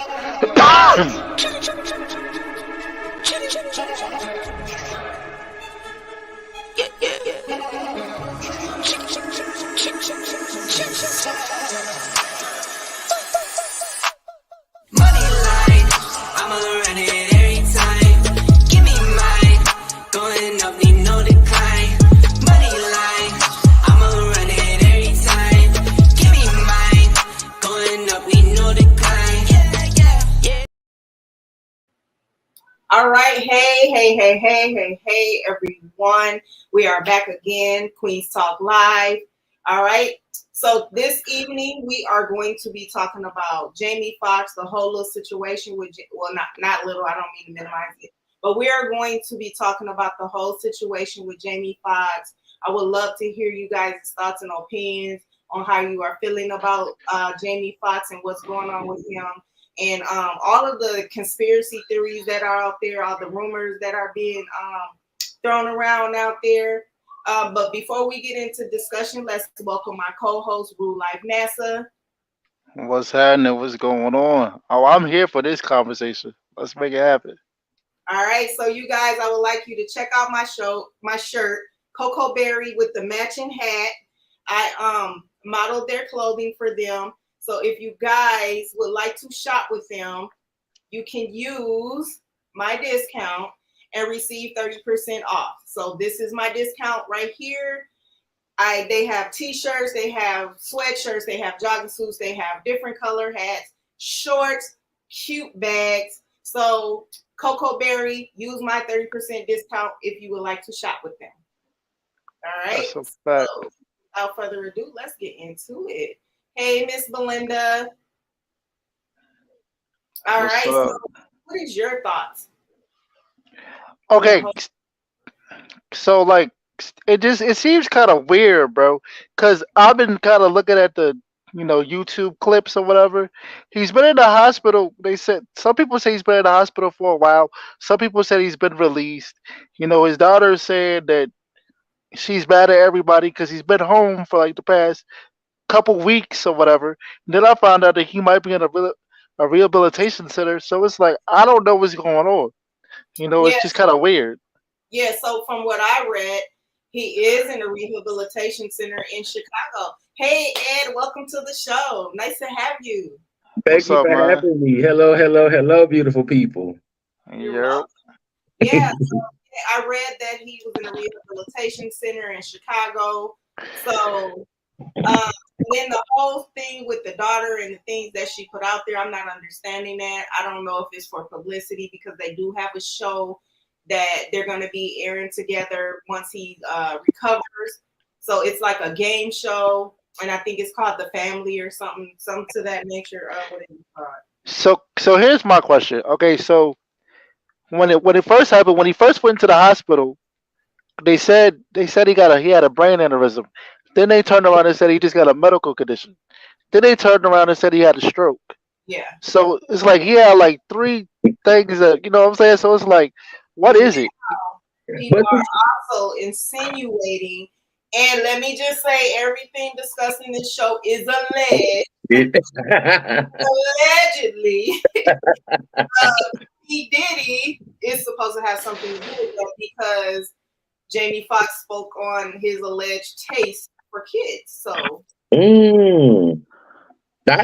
Money line, I'ma run it every time. Give me mine, going up, need no decline. Money line, I'ma run it every time. Give me mine, going up, need no decline. Yeah. All right, hey, everyone. We are back again, Queens Talk Live. All right, so this evening we are going to be talking about Jammie Fox, the whole little situation with, well, not little, I don't mean to minimize it, but we are going to be talking about the whole situation with Jammie Fox. I would love to hear you guys' thoughts and opinions on how you are feeling about Jammie Fox and what's going on with him. And all of the conspiracy theories that are out there, all the rumors that are being thrown around out there. But before we get into discussion, let's welcome my co-host, Rue Life NASA. What's happening? What's going on? Oh, I'm here for this conversation. Let's make it happen. All right, so you guys, I would like you to check out my shirt, Coco Berry with the matching hat. I modeled their clothing for them. So if you guys would like to shop with them, you can use my discount and receive 30% off. So this is my discount right here. They have t-shirts, they have sweatshirts, they have jogging suits, they have different color hats, shorts, cute bags. So Coco Berry, use my 30% discount if you would like to shop with them. All right. That's a fact. So without further ado, let's get into it. Hey, Miss Belinda. All What's right. up? So what is your thoughts? Okay, so like it seems kind of weird, bro. Cause I've been kind of looking at the YouTube clips or whatever. He's been in the hospital. They said some people say he's been in the hospital for a while. Some people said he's been released. His daughter said that she's mad at everybody because he's been home for like the past couple weeks or whatever. And then I found out that he might be in a rehabilitation center. So it's like I don't know what's going on. Yeah. It's just kind of weird. Yeah, so from what I read, he is in a rehabilitation center in Chicago. Hey, Ed, welcome to the show. Nice to have you. Thank What's you up, for man? having me. Hello, beautiful people. You're Yeah. welcome. Yeah, so I read that he was in a rehabilitation center in Chicago. So then the whole thing with the daughter and the things that she put out there, I'm not understanding that. I don't know if it's for publicity because they do have a show that they're going to be airing together once he recovers. So it's like a game show, and I think it's called The Family or something to that nature. What is it called? So here's my question. Okay, so when it first happened, when he first went to the hospital, they said he had a brain aneurysm. Then they turned around and said he just got a medical condition. Then they turned around and said he had a stroke. Yeah. So it's like he had like three things that what I'm saying. So it's like, what is it? People are also insinuating, and let me just say, everything discussed in this show is alleged. Allegedly, P. Diddy is supposed to have something to do with that because Jammie Fox spoke on his alleged taste for kids. So I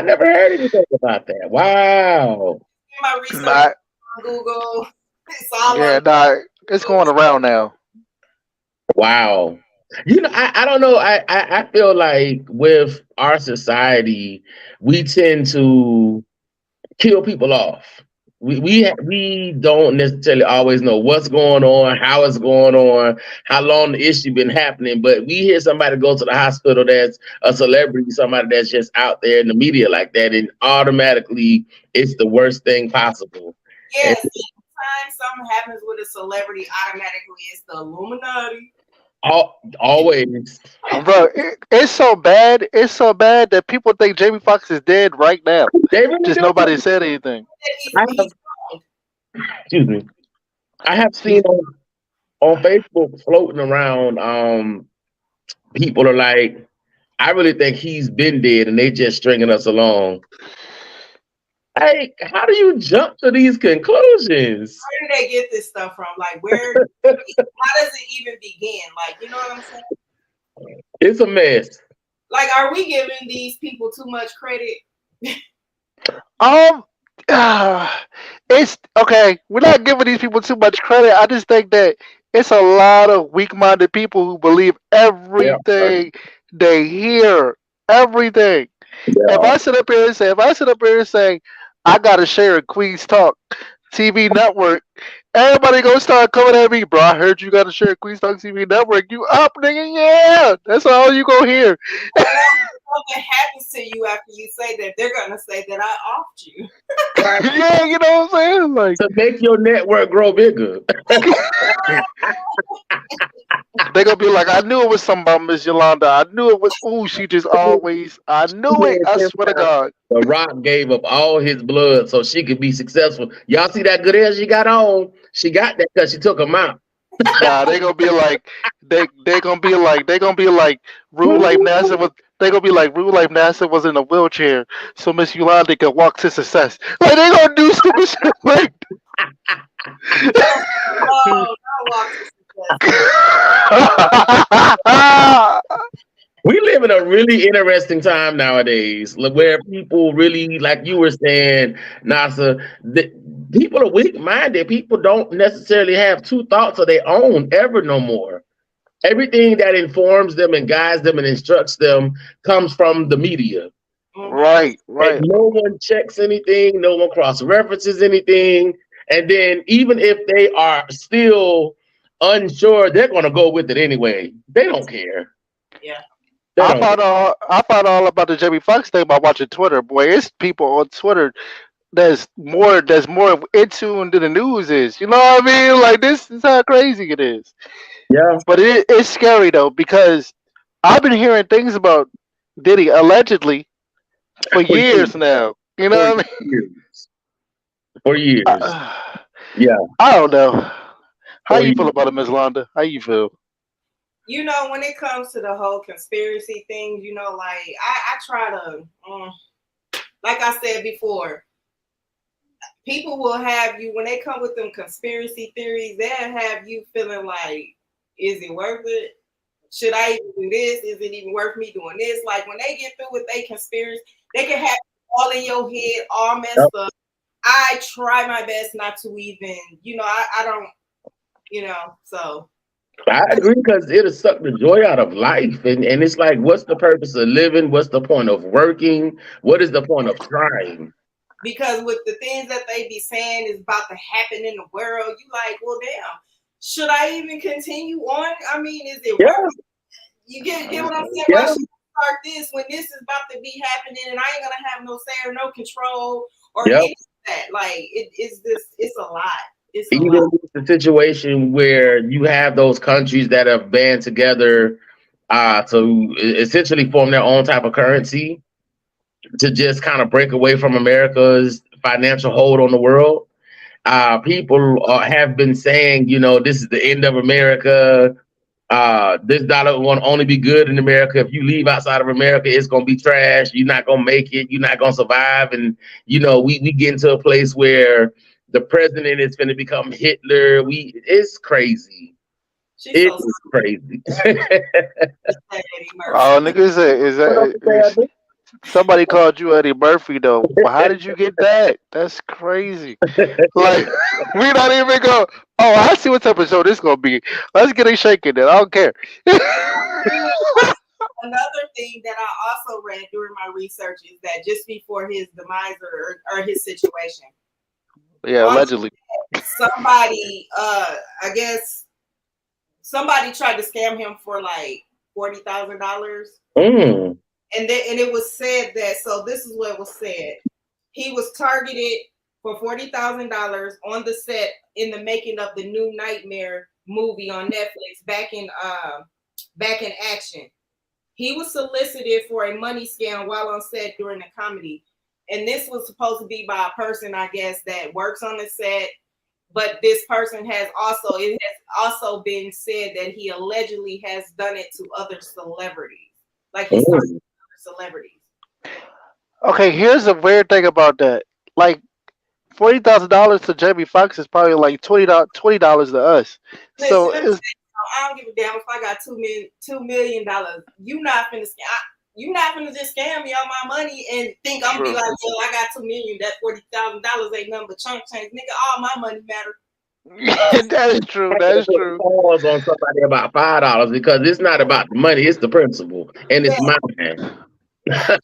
never heard anything about that. Wow. in my research Nah, on Google, it's all it's going around now. Wow. I don't know. I feel like with our society, we tend to kill people off. We don't necessarily always know what's going on, how it's going on, how long the issue been happening. But we hear somebody go to the hospital that's a celebrity, somebody that's just out there in the media like that, and automatically it's the worst thing possible. Yes, anytime something happens with a celebrity, automatically it's the Illuminati. Always. Bro, it's so bad. It's so bad that people think Jammie Fox is dead right now. They really Just do. nobody said anything. Excuse me. I have seen on Facebook floating around. People are like, I really think he's been dead, and they just stringing us along. Like, how do you jump to these conclusions? Where do they get this stuff from? Like, how does it even begin? Like, you know what I'm saying? It's a mess. Like, are we giving these people too much credit? Um, it's okay. We're not giving these people too much credit. I just think that it's a lot of weak-minded people who believe Yeah, everything they hear. Everything. yeah. If I sit up here and say, I gotta share a Queen's Talk TV network, everybody gonna start coming at me, bro. I heard you gotta share a Queen's Talk TV network. You up, nigga? Yeah, that's all you gonna hear. And then something happens to you after you say that, they're gonna say that I offed you. Right. Yeah, you know what I'm saying? Like. To make your network grow bigger. They gonna be like, I knew it was something about Miss Yolanda. I knew it was. Ooh, she just always. I knew it. I swear to God. The Rock gave up all his blood so she could be successful. Y'all see that good hair she got on? She got that because she took him out. Nah, they gonna be like, they gonna be like, Rue Life NASA was. They gonna be like, Rue Life NASA was in a wheelchair, so Miss Yolanda could walk to success. Like they gonna do stupid shit like. Oh, not walk to success. We live in a really interesting time nowadays, where people really, like you were saying, NASA, people are weak minded. People don't necessarily have two thoughts of their own ever no more. Everything that informs them and guides them and instructs them comes from the media. Mhm. Right, And right. no one checks anything, no one cross references anything. And then, even if they are still unsure, they're going to go with it anyway. They don't care. Yeah. They don't care. I found all about the Jammie Fox thing by watching Twitter. Boy, it's people on Twitter that's more in tune than the news is. You know what I mean? Like this is how crazy it is. Yeah. But it's scary though because I've been hearing things about Diddy allegedly for For years. years now. You know For what I mean? years. For years. Yeah. I don't know. How For you feel years. about it, Miss Londa? How you feel? You know, when it comes to the whole conspiracy thing, you know, like I try to, like I said before, people will have you when they come with them conspiracy theories. They'll have you feeling like, is it worth it? Should I even do this? Is it even worth me doing this? Like when they get through with their conspiracy, they can have all in your head, all messed Yep. up. I try my best not to even, I don't, so I agree because it'll suck the joy out of life. And it's like, what's the purpose of living? What's the point of working? What is the point of trying? because with the things that they be saying is about to happen in the world, you like, well, damn, should I even continue on? I mean, is it Yeah. worth it? You get what I'm saying? Why Yeah. should I start this when this is about to be happening and I ain't gonna have no say or no control or Yep. any of that? Like it's a lot. It's a Even lot. with the situation where you have those countries that have band together to essentially form their own type of currency to just kind of break away from America's financial hold on the world. People have been saying, this is the end of America. This dollar will only be good in America. If you leave outside of America, it's gonna be trash. You're not gonna make it. You're not gonna survive. And we get into a place where the president is going to become Hitler. It's crazy. She's It so is crazy. sad, Eddie Murphy. Oh, nigga, somebody called you Eddie Murphy though? Well, how did you get that? That's crazy. Like we not even go. Oh, I see what type of show this gonna be. Let's get it shaking. Then I don't care. Another thing that I also read during my research is that just before his demise or his situation, Yeah, on allegedly. somebody, I guess somebody tried to scam him for like $40,000. Mm. And it was said that, so this is what was said. He was targeted for $40,000 on the set in the making of the new Nightmare movie on Netflix back in action. He was solicited for a money scam while on set during the comedy. And this was supposed to be by a person, I guess, that works on the set. But this person it has also been said that he allegedly has done it to other celebrities. Like he's targeted other celebrities. Okay, here's the weird thing about that. like $40,000 to Jamie Foxx is probably like $20 to us. So Listen, let me it's say, I don't give a damn if I got $2 million. You not finna you not finna just scam me on my money and think I'm gonna be true. like, yo, I got 2 million. That $40,000 ain't nothing but chunk change, nigga. All my money matter. That is true. I That have to is put a true. pause on somebody about $5 because it's not about the money, it's the principle, and Yeah, it's mine. yeah,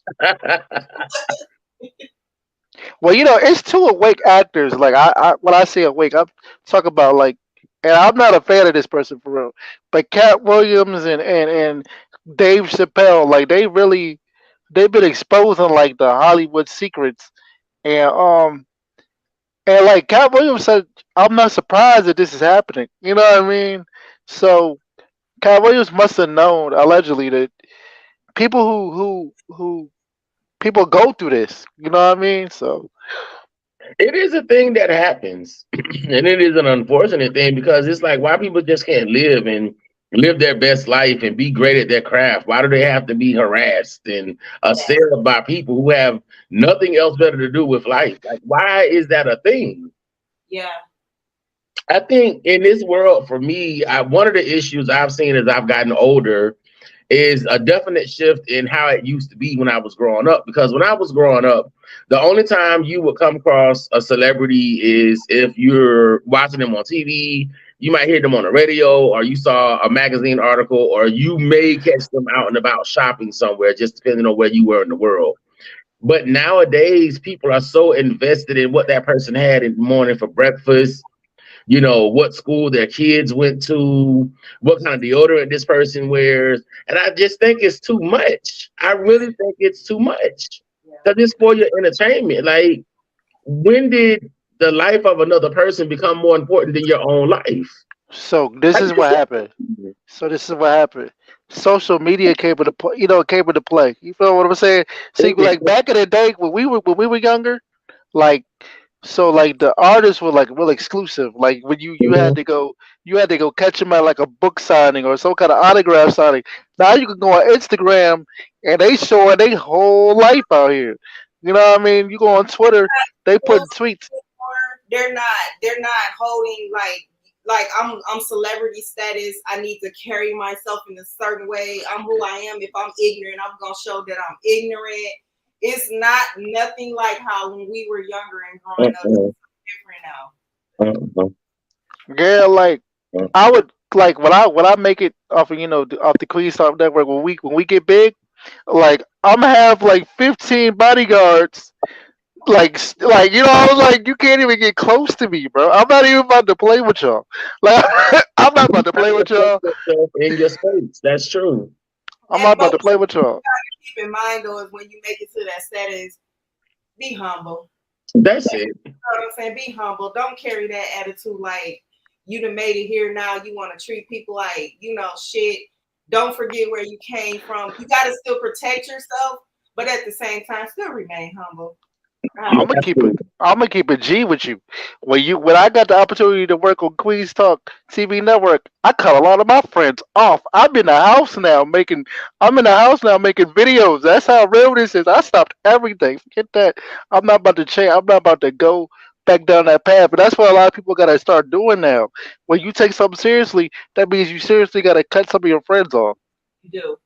Well, it's two awake actors. Like when I say awake, I'm talking about like, and I'm not a fan of this person for real, but Cat Williams and Dave Chappelle, like they've been exposing like the Hollywood secrets, and like Cat Williams said, I'm not surprised that this is happening. You know what I mean? So Cat Williams must have known allegedly that people who people go through this. You know what I mean? So It is a thing that happens, and it is an unfortunate thing because it's like why people just can't live and live their best life and be great at their craft. Why do they have to be harassed and assailed by people who have nothing else better to do with life? Like, why is that a thing? yeah, I think in this world, for me, one of the issues I've seen as I've gotten older is a definite shift in how it used to be when I was growing up. Because when I was growing up, the only time you would come across a celebrity is if you're watching them on TV, you might hear them on the radio, or you saw a magazine article, or you may catch them out and about shopping somewhere, just depending on where you were in the world. But nowadays, people are so invested in what that person had in the morning for breakfast, what school their kids went to, what kind of deodorant this person wears. And I just think it's too much. I really think it's too much yeah. because it's for your entertainment. Like, when did the life of another person become more important than your own life? so this I is what just, happened. So this is what happened. Social media came into play. Came into play. You feel what I'm saying? See, like back in the day when we were younger, like like the artists were like real exclusive. Like when you had to go catch them at like a book signing or some kind of autograph signing. Now you can go on Instagram and they showing their whole life out here. You know what I mean? You go on Twitter, they put tweets. They're not holding like I'm celebrity status. I need to carry myself in a certain way. I'm who I am. If I'm ignorant, I'm gonna show that I'm ignorant. It's not nothing like how when we were younger and growing up. It's uh-uh, different now. uh-uh, Yeah, like uh-uh. I would like when I make it off of off the Queen Stop Network when we get big, like I'm gonna have like 15 bodyguards. Like I was like, you can't even get close to me, bro. I'm not even about to play with y'all. Like I'm not You about to have play to with put y'all. yourself in your space. That's true. I'm not And about but to play with y'all. keep in mind though is when you make it to that status, be humble. That's it. You know what I'm saying? Be humble. Don't carry that attitude like you done made it here now. You want to treat people like shit. Don't forget where you came from. You got to still protect yourself, but at the same time, still remain humble. I'm Um, gonna keep it. I'm gonna keep it G with you. When I got the opportunity to work on Queens Talk TV network, I cut a lot of my friends off. I'm in the house now making videos. That's how real this is. I stopped everything. Forget that. I'm not about to change. I'm not about to go back down that path. But that's what a lot of people gotta start doing now. When you take something seriously, that means you seriously gotta cut some of your friends off. you do.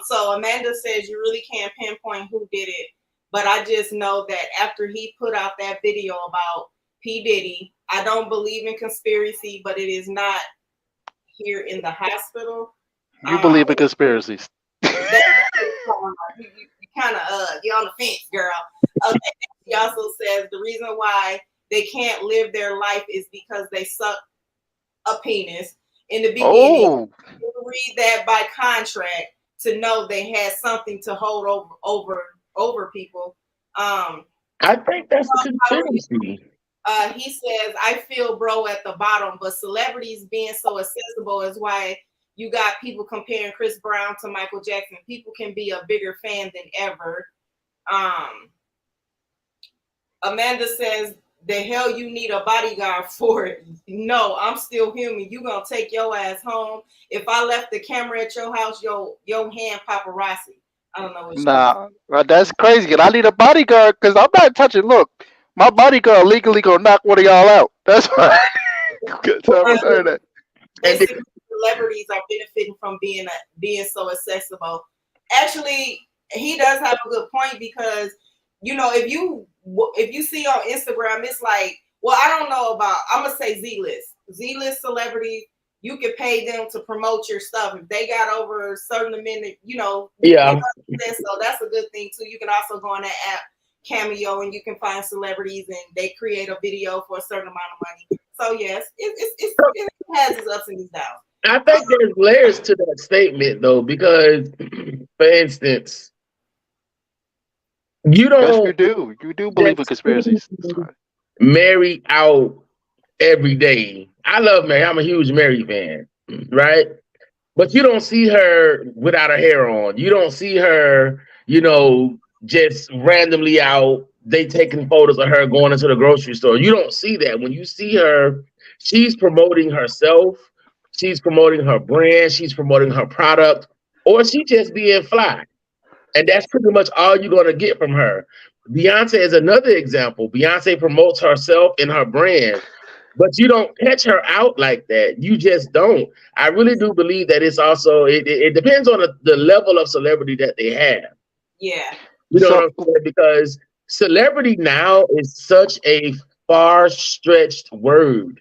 So Amanda says you really can't pinpoint who did it, but I just know that after he put out that video about P. Diddy, I don't believe in conspiracy, but it is not here in the hospital. You Um, believe in conspiracies. that you kind of you're on the fence, girl. Okay. He also says the reason why they can't live their life is because they suck a penis in the beginning. Oh, You read that by contract to know they had something to hold over people. Um, I think that's a conspiracy. he says, I feel bro at the bottom, but celebrities being so accessible is why you got people comparing Chris Brown to Michael Jackson. People can be a bigger fan than ever. Um, Amanda says, the hell you need a bodyguard for it. No, I'm still human. You gonna take your ass home. If I left the camera at your house, your hand paparazzi. I don't know what she. nah, that's crazy. And I need a bodyguard because I'm not touching. Look. my bodyguard legally gonna knock one of y'all out. That's why. So I'm Yeah, saying that. And then, basically celebrities are benefiting from being so accessible. Actually, he does have a good point because if you see on Instagram, it's like, well, I don't know about, I'm gonna say Z-list celebrities. You can pay them to promote your stuff if they got over a certain minute. yeah, So that's a good thing too. You can also go on that app Cameo and you can find celebrities and they create a video for a certain amount of money. So yes, it has its ups and its downs. I think there's layers to that statement though, because, for instance, you Yes, you don't do. You do believe in just conspiracies. That's see fine. Mary out every day. I love Mary. I'm a huge Mary fan, right? But you don't see her without her hair on. You don't see her, just randomly out. They taking photos of her going into the grocery store. You don't see that. When you see her, she's promoting herself. She's promoting her brand. She's promoting her product, or she just being fly. And that's pretty much all you're going to get from her. Beyonce is another example. Beyonce promotes herself and her brand, but you don't catch her out like that. You just don't. I really do believe that it's also, it depends on the level of celebrity that they have. Yeah. You know what So I'm saying? Because celebrity now is such a far stretched word.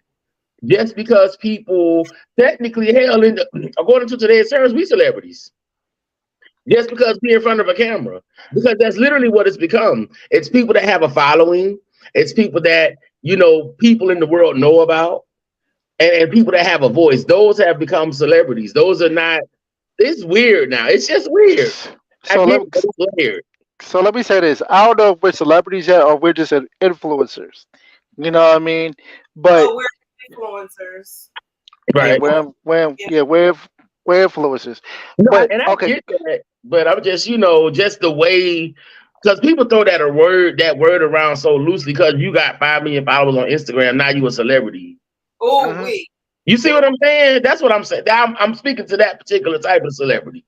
Just because people technically, hell, according to today's terms, we celebrities. Just because we're in front of a camera, because that's literally what it's become. It's people that have a following. It's people that people in the world know about, and people that have a voice. Those have become celebrities. Those are not. It's weird now. It's just weird. I so get let it, but it's weird. so let me say this. I don't know if we're celebrities yet or we're just influencers. You know what I mean? But No, we're influencers. yeah, Right. Yeah. we're influencers. No, But and I okay, get that, but I'm just, just the way, because people throw that word around so loosely. Because you got 5 million followers on Instagram, now you a celebrity. Oh, hmm You see what I'm saying? That's what I'm saying. I'm speaking to that particular type of celebrity.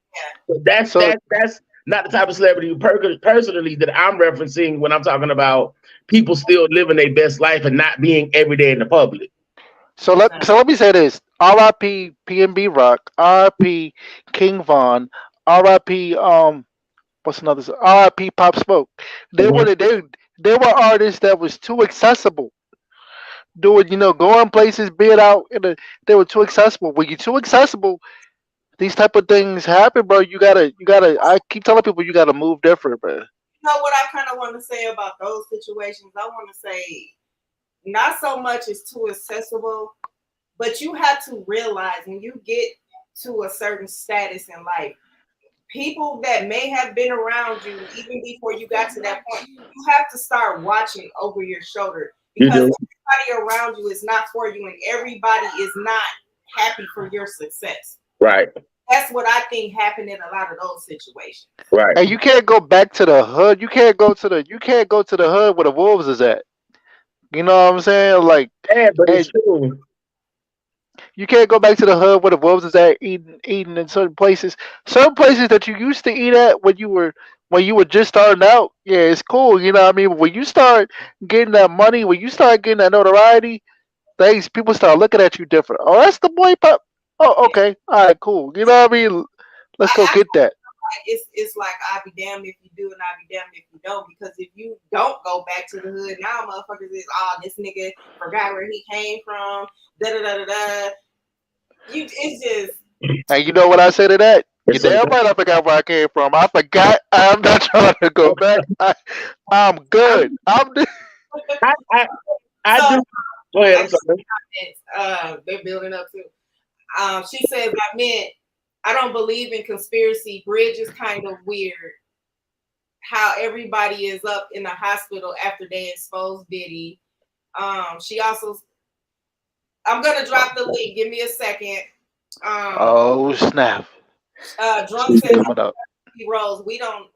But that's so that's not the type of celebrity personally that I'm referencing when I'm talking about people still living their best life and not being every day in the public. let me say this. R.I.P. PNB Rock. R.I.P. King Von. R.I.P. What's another? R.I.P. Pop Smoke. They were Mhm. they were artists that was too accessible. Doing going places, being out they were too accessible. When you're too accessible, these type of things happen, bro. You gotta. I keep telling people you gotta move different, bro. What I kind of want to say about those situations? I want to say not so much as too accessible, but you have to realize when you get to a certain status in life, people that may have been around you even before you got to that point, you have to start watching over your shoulder You because do. everybody around you is not for you and everybody is not happy for your success. Right. That's what I think happened in a lot of those situations. Right. And you can't go back to the hood. You can't go to the hood where the wolves is at. You know what I'm saying? Like, Yeah, but it's and true. you can't go back to the hood where the wolves is at eating in certain places. Certain places that you used to eat at when you were just starting out, yeah, it's cool. You know what I mean? But when you start getting that money, when you start getting that notoriety, things people start looking at you different. Oh, that's the boy pop. Oh, Yeah. okay. All right, cool. You know what I mean? Let's go I get that. it's like I'll be damned if you do and I'll be damned if you don't. Because if you don't go back to the hood, now motherfuckers is this nigga forgot where he came from. Da da da da da. It's just And you know what I say to that? You It's so damn right I forgot where I came from. I forgot. I'm not trying to go back. I'm I, good. I, I, I so. do. Go ahead. I I'm just sorry. they're building up too. She says I don't believe in conspiracy. Bridge is kind of weird. How everybody is up in the hospital after they exposed Diddy. She also I'm gonna drop the link. Give me a second. Um, Oh snap! Drunk She's says coming up. Rose. We don't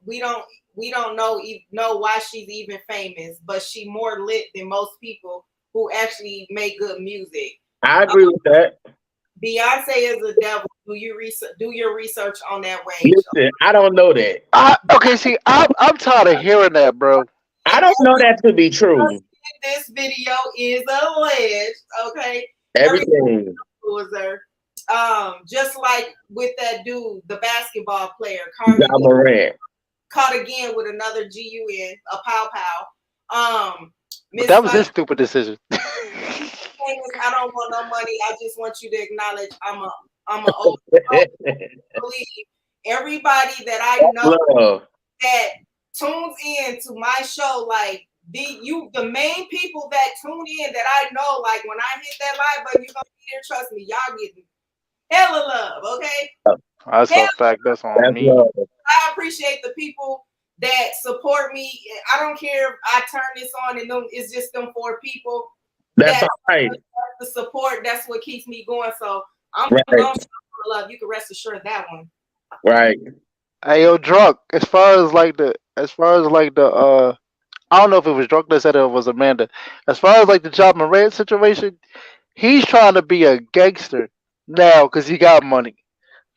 know why she's even famous, but she more lit than most people who actually make good music. I agree with that. Beyonce is a devil. Do your research on that Wayne show. Listen, I don't know that. Okay, see, I'm tired of hearing that, bro. I don't know that to be true. this video is alleged. Okay, every Everything. influencer, just like with that dude, the basketball player, John Morant. caught again with another GUN, a pow pow. But Miss that was his Financial stupid decision. Famous, I don't want no money. I just want you to acknowledge I'm a old believe everybody that I know Love. that tunes in to my show, like the main people that tune in that I know, like when I hit that live button, you're gonna be there. Trust me, y'all getting hella love, okay? That's a fact. That's on That's me. love. I appreciate the people that support me. I don't care if I turn this on and them, it's just them 4 people. That's all right. The support, that's what keeps me going. So I'm Right. gonna show love. You can rest assured of that one. Right. Hey yo, drunk. As far as like the I don't know if it was drunk that said it or it was Amanda. As far as like the John Morant situation, he's trying to be a gangster now because he got money.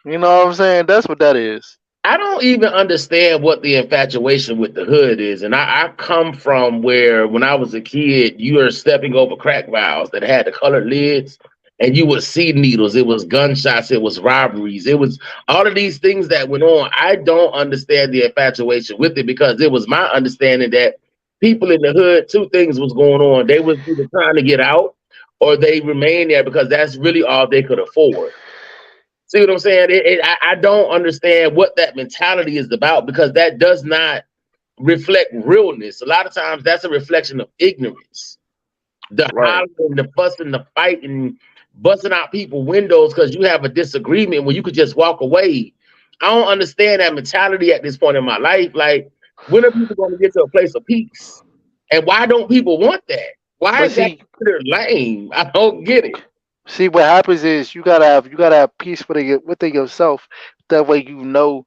You know what I'm saying? That's what that is. I don't even understand what the infatuation with the hood is. And I come from where when I was a kid, you were stepping over crack vials that had the colored lids and you would see needles. It was gunshots. It was robberies. It was all of these things that went on. I don't understand the infatuation with it because it was my understanding that people in the hood, 2 things was going on. They was either trying to get out or they remained there because that's really all they could afford. See what I'm saying? I don't understand what that mentality is about because that does not reflect realness. A lot of times that's a reflection of ignorance. The Right. hollering, the fussing, the fighting, busting out people windows because you have a disagreement when you could just walk away. I don't understand that mentality at this point in my life. Like, when are people going to get to a place of peace? And why don't people want that? Why But is that see, considered lame? I don't get it. see what happens is you gotta have peace within yourself. That way you know.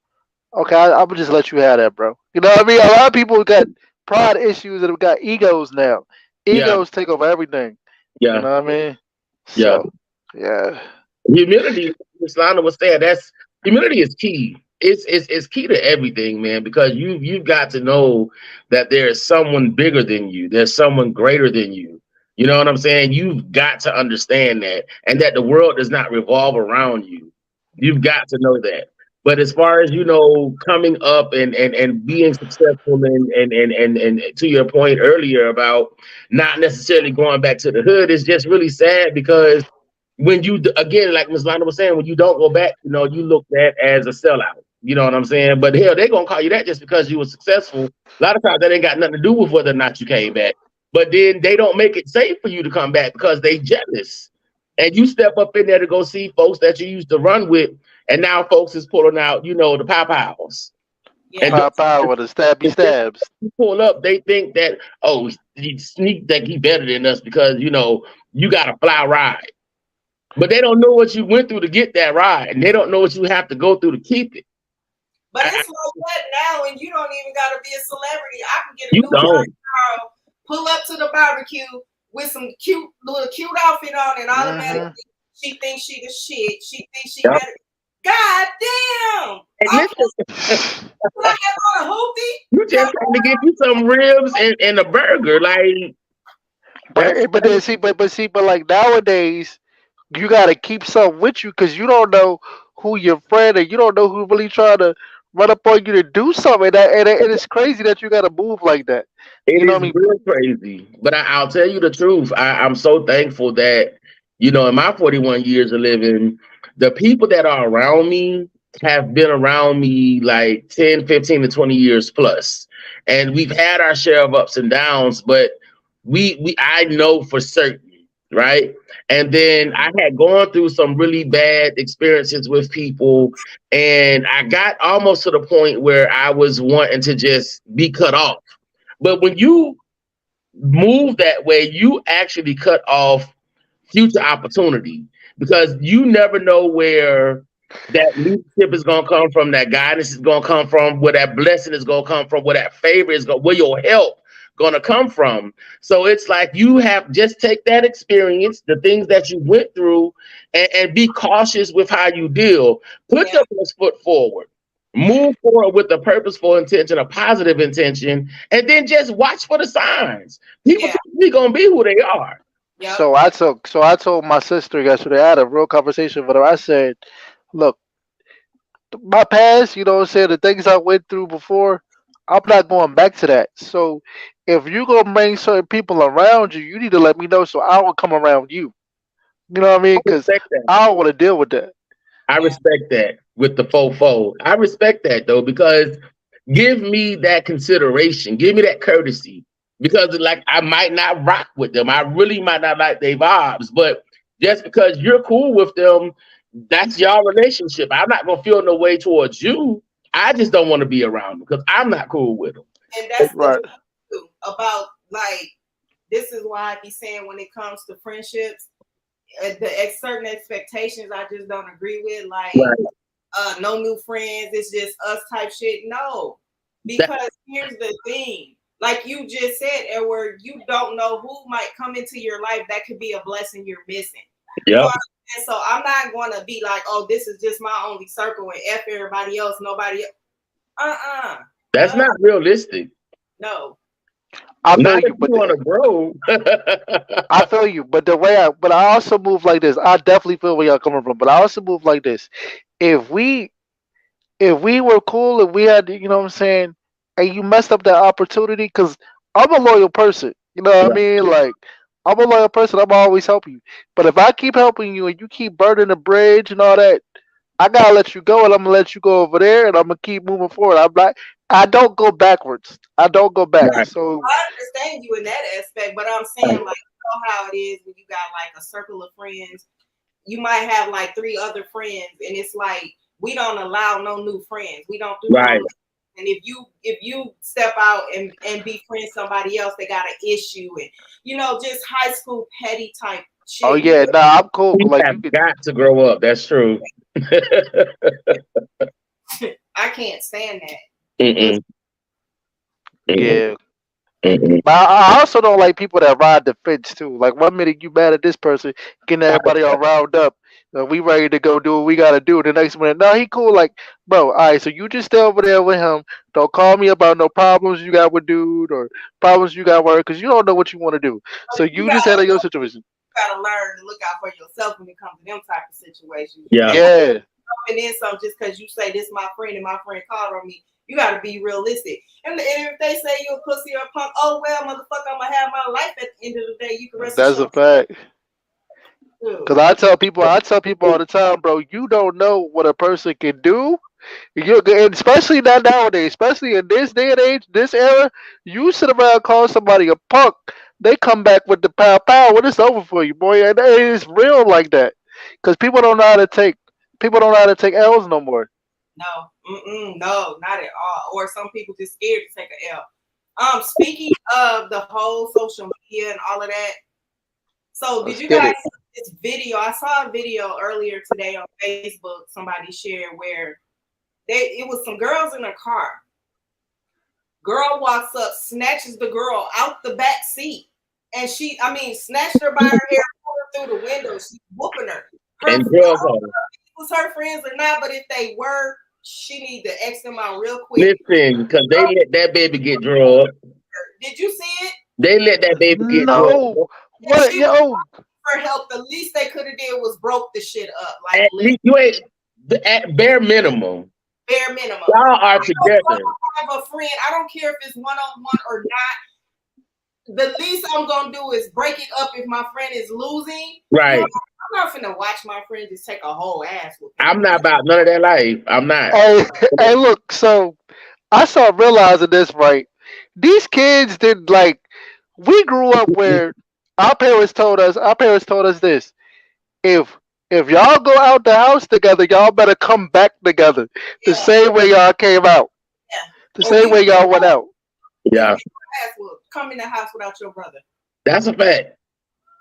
Okay, I'm gonna just let you have that, bro. You know what I mean? A lot of people got pride issues and have got egos now. Yeah, Egos take over everything. You yeah, know what I mean? yeah. So yeah. Humility, Miss Lana was saying, that's humility is key. It's key to everything, man, because you've got to know that there is someone bigger than you. There's someone greater than you. You know what I'm saying? You've got to understand that, and that the world does not revolve around you. You've got to know that. But as far as coming up and being successful and to your point earlier about not necessarily going back to the hood, is just really sad because when you again, like Ms. Lana was saying, when you don't go back, you look at as a sellout. You know what I'm saying? But hell, they're gonna call you that just because you were successful. A lot of times that ain't got nothing to do with whether or not you came back. But then they don't make it safe for you to come back because they jealous. And you step up in there to go see folks that you used to run with, and now folks is pulling out, the pow-pows. Yeah. And Pop out with a stabby stabs. you pull up, they think that, oh, he sneak think he better than us because you got a fly ride. But they don't know what you went through to get that ride, and they don't know what you have to go through to keep it. But it's like that now, and you don't even gotta be a celebrity. I can get a You new don't. girl, pull up to the barbecue with some cute outfit on, and automatically she thinks she the shit. She thinks she Yep. better. God damn! And I'm listen, like on a hoopty. you just trying to get you some ribs and a burger, like that's But like nowadays, you gotta keep something with you because you don't know who your friend and you don't know who really trying to run up on you to do something. And it's crazy that you gotta move like that. it You know what is I mean? real crazy. But I'll tell you the truth. I'm so thankful that, in my 41 years of living, the people that are around me have been around me like 10, 15 to 20 years plus. And we've had our share of ups and downs, but I know for certain, right? And then I had gone through some really bad experiences with people, and I got almost to the point where I was wanting to just be cut off. But when you move that way, you actually cut off future opportunity because you never know where that leadership is going to come from, that guidance is going to come from, where that blessing is going to come from, where that favor is going, where your help going to come from. So it's like you have just take that experience, the things that you went through, and be cautious with how you deal. Put your best foot forward. Move forward with a purposeful intention, a positive intention, and then just watch for the signs. People Yeah. typically gonna be who they are. Yep. So I told my sister yesterday. I had a real conversation with her. I said, "Look, my past, you know what I'm saying, the things I went through before, I'm not going back to that. So if you gonna bring certain people around you, you need to let me know so I will come around you. You know what I mean? I Because respect that. I don't want to deal with that. I Yeah. respect that with the fofo. I respect that though, because give me that consideration, give me that courtesy. Because like I might not rock with them. I really might not like their vibes, but just because you're cool with them, that's your relationship. I'm not gonna feel no way towards you. I just don't want to be around them because I'm not cool with them. And that's the Right. thing too, about like this is why I be saying when it comes to friendships, certain expectations I just don't agree with. Like no new friends, it's just us type shit. No, That, because here's the thing. Like you just said, Edward, you don't know who might come into your life that could be a blessing you're missing. You know yep, what I'm saying? So I'm not gonna be like, oh, this is just my only circle and F everybody else, nobody else. that's No, not realistic. no. I feel Not if you, you but want to grow. I feel you, but but I also move like this. I definitely feel where y'all coming from, but I also move like this. If we if we were cool, if we had, you know what I'm saying, and you messed up that opportunity, because I'm a loyal person, you know what I Right, mean? Like, I'm a loyal person, I'm always helping you. But if I keep helping you and you keep burning the bridge and all that, I gotta let you go, and I'm gonna let you go over there, and I'm gonna keep moving forward. I don't go backwards. I don't go back. right, So, I understand you in that aspect, but I'm saying like you know how it is when you got like a circle of friends. You might have like 3 other friends, and it's like we don't allow no new friends. We don't do no. right. And if you step out and befriend somebody else, they got an issue and just high school petty type oh shit. yeah, nah, I'm cool. We Like, have you could, got to grow up. That's true. I can't stand that. Mm-mm, mm-mm, yeah. mm-mm. But I also don't like people that ride the fence too. Like, one minute you mad at this person, getting everybody all riled up. We ready to go do what we gotta do. The next minute, no, he cool. Like, bro, all right. So you just stay over there with him. Don't call me about no problems you got with dude or problems you got work because you don't know what you want to do. So You you just gotta handle your situation. learn to look out for yourself when it comes to them type of situations. You Yeah, can't Yeah, come in some just because you say this is my friend and my friend called on me. You got to be realistic. And if they say you're a pussy or a punk, oh well, motherfucker, I'm gonna have my life at the end of the day. You can rest that's a assured. fact. Too. Cause I tell people all the time, bro. You don't know what a person can do. And especially not nowadays, especially in this day and age, this era, you sit around and call somebody a punk, they come back with the pow pow when it's over for you, boy. And it's real like that. Cause people don't know how to take L's no more. No, no, not at all. Or some people just scared to take an L. Speaking of the whole social media and all of that, so did Let's you get guys it. see this video? I saw a video earlier today on Facebook. Somebody shared where it was some girls in a car. Girl walks up, snatches the girl out the back seat, and snatched her by her hair, pulled her through the window. She's whooping her. and I drug don't her. know if it was her friends or not, but if they were, she need to X them out real quick. Listen, because they let that baby get drugged. Did you see it? They let that baby get No, drugged. And what she was yo? for help. The least they could have did was broke the shit up, like At least you ain't at bare minimum. bare minimum. Y'all are I together. have a friend. I don't care if it's one-on-one or not. The least I'm gonna do is break it up if my friend is losing. Right. I'm not finna watch my friend just take a whole ass with I'm not about none of that life. I'm not. Hey, hey, look. So I start realizing this, right? These kids did like we grew up where our parents told us this. If if y'all go out the house together, y'all better come back together. The Yeah, same way y'all came out. The yeah. Or same way y'all went out. you'll Yeah, get your ass whooped. Come in the house without your brother. that's a fact.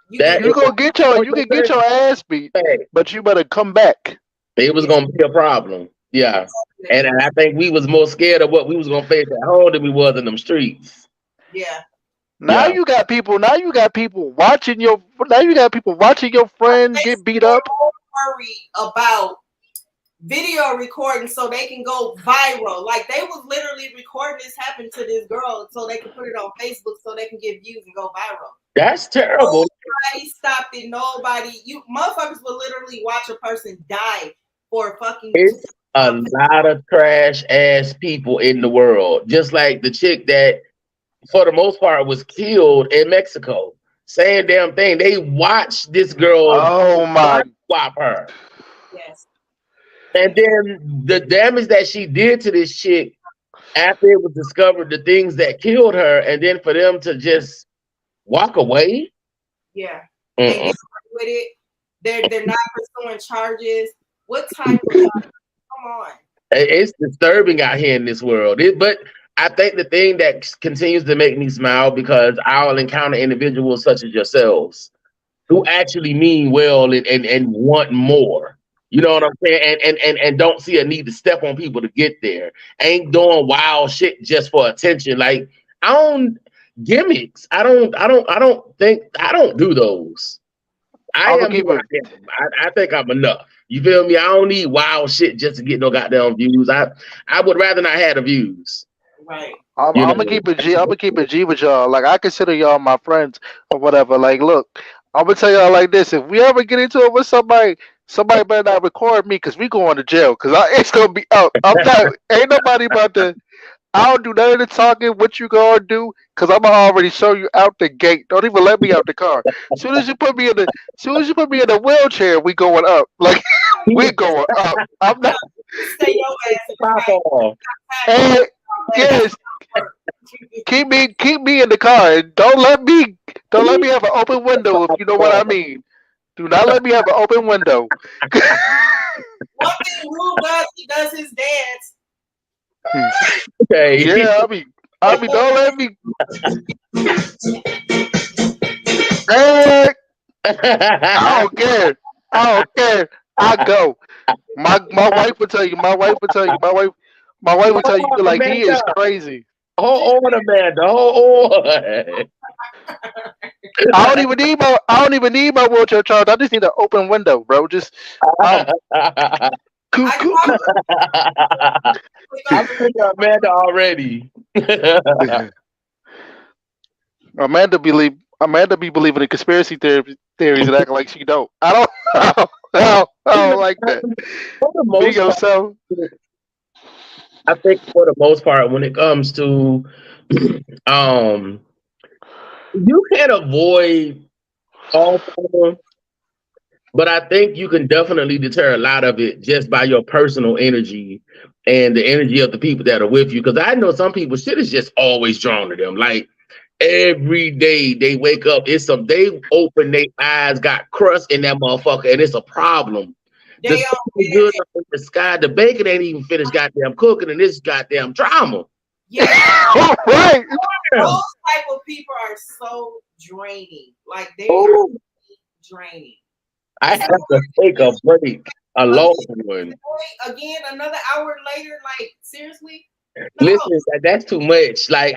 You That get You is gonna get you can get your ass beat, a fact. but you better come back. It was gonna be a problem. Yeah. And I think we was more scared of what we was gonna face at home than we was in them streets. yeah. Now Yeah. you got people. Now you got people watching your. Now you got people watching your friends They get beat up. more worried about video recording so they can go viral. Like they was literally recording this happen to this girl so they can put it on Facebook so they can get views and go viral. That's terrible. Nobody stopped it. Nobody. You motherfuckers will literally watch a person die for fucking. It's a lot of trash ass people in the world. Just like the chick that, for the most part, was killed in Mexico. Same damn thing. They watched this girl Oh my! swap her. Yes. And then the damage that she did to this chick after it was discovered, the things that killed her, and then for them to just walk away. Yeah. They get away with it. They're not pursuing charges. What type of come on? It's disturbing out here in this world. But I think the thing that continues to make me smile, because I'll encounter individuals such as yourselves who actually mean well and want more. You know what I'm saying? And don't see a need to step on people to get there. Ain't doing wild shit just for attention. Like, I don't gimmicks. I don't do those. I think I'm enough. You feel me? I don't need wild shit just to get no goddamn views. I would rather not have the views. Right. I'm gonna keep it G. I'm gonna keep it G with y'all. Like I consider y'all my friends or whatever. Like, look, I'm gonna tell y'all like this: if we ever get into it with somebody better not record me because we going to jail. Because it's gonna be out. I'm not. Ain't nobody about to. I don't do none of the talking. What you gonna do? Because I'm gonna already show you out the gate. Don't even let me out the car. Soon as you put me in the wheelchair, we going up. Like we going up. I'm not. Stay your ass in And yes, keep me in the car. And don't let me have an open window. If you know what I mean. Do not let me have an open window. One thing Rue does, he does his dance. Okay. Yeah, I mean, don't let me. Hey, I don't care. I go. My wife would tell you. My wife would tell you. Like he is crazy. Hold on, Amanda. Hold on. I don't even need my wheelchair charge. I just need an open window, bro. Just I'm thinking Amanda already. Amanda be believing in conspiracy theories and acting like she don't. I don't like that. For the Be most part, yourself. I think for the most part, when it comes to you can't avoid all form, but I think you can definitely deter a lot of it just by your personal energy and the energy of the people that are with you. Because I know some people, shit is just always drawn to them. Like every day they wake up, they open their eyes, got crust in that motherfucker, and it's a problem. The sun is good up in the sky. The bacon ain't even finished goddamn cooking, and this goddamn drama. Yeah. Right. Those type of people are so draining. Like they are draining. I have to take a break, a long one. Again, another hour later, like seriously. No. Listen, that's too much. Like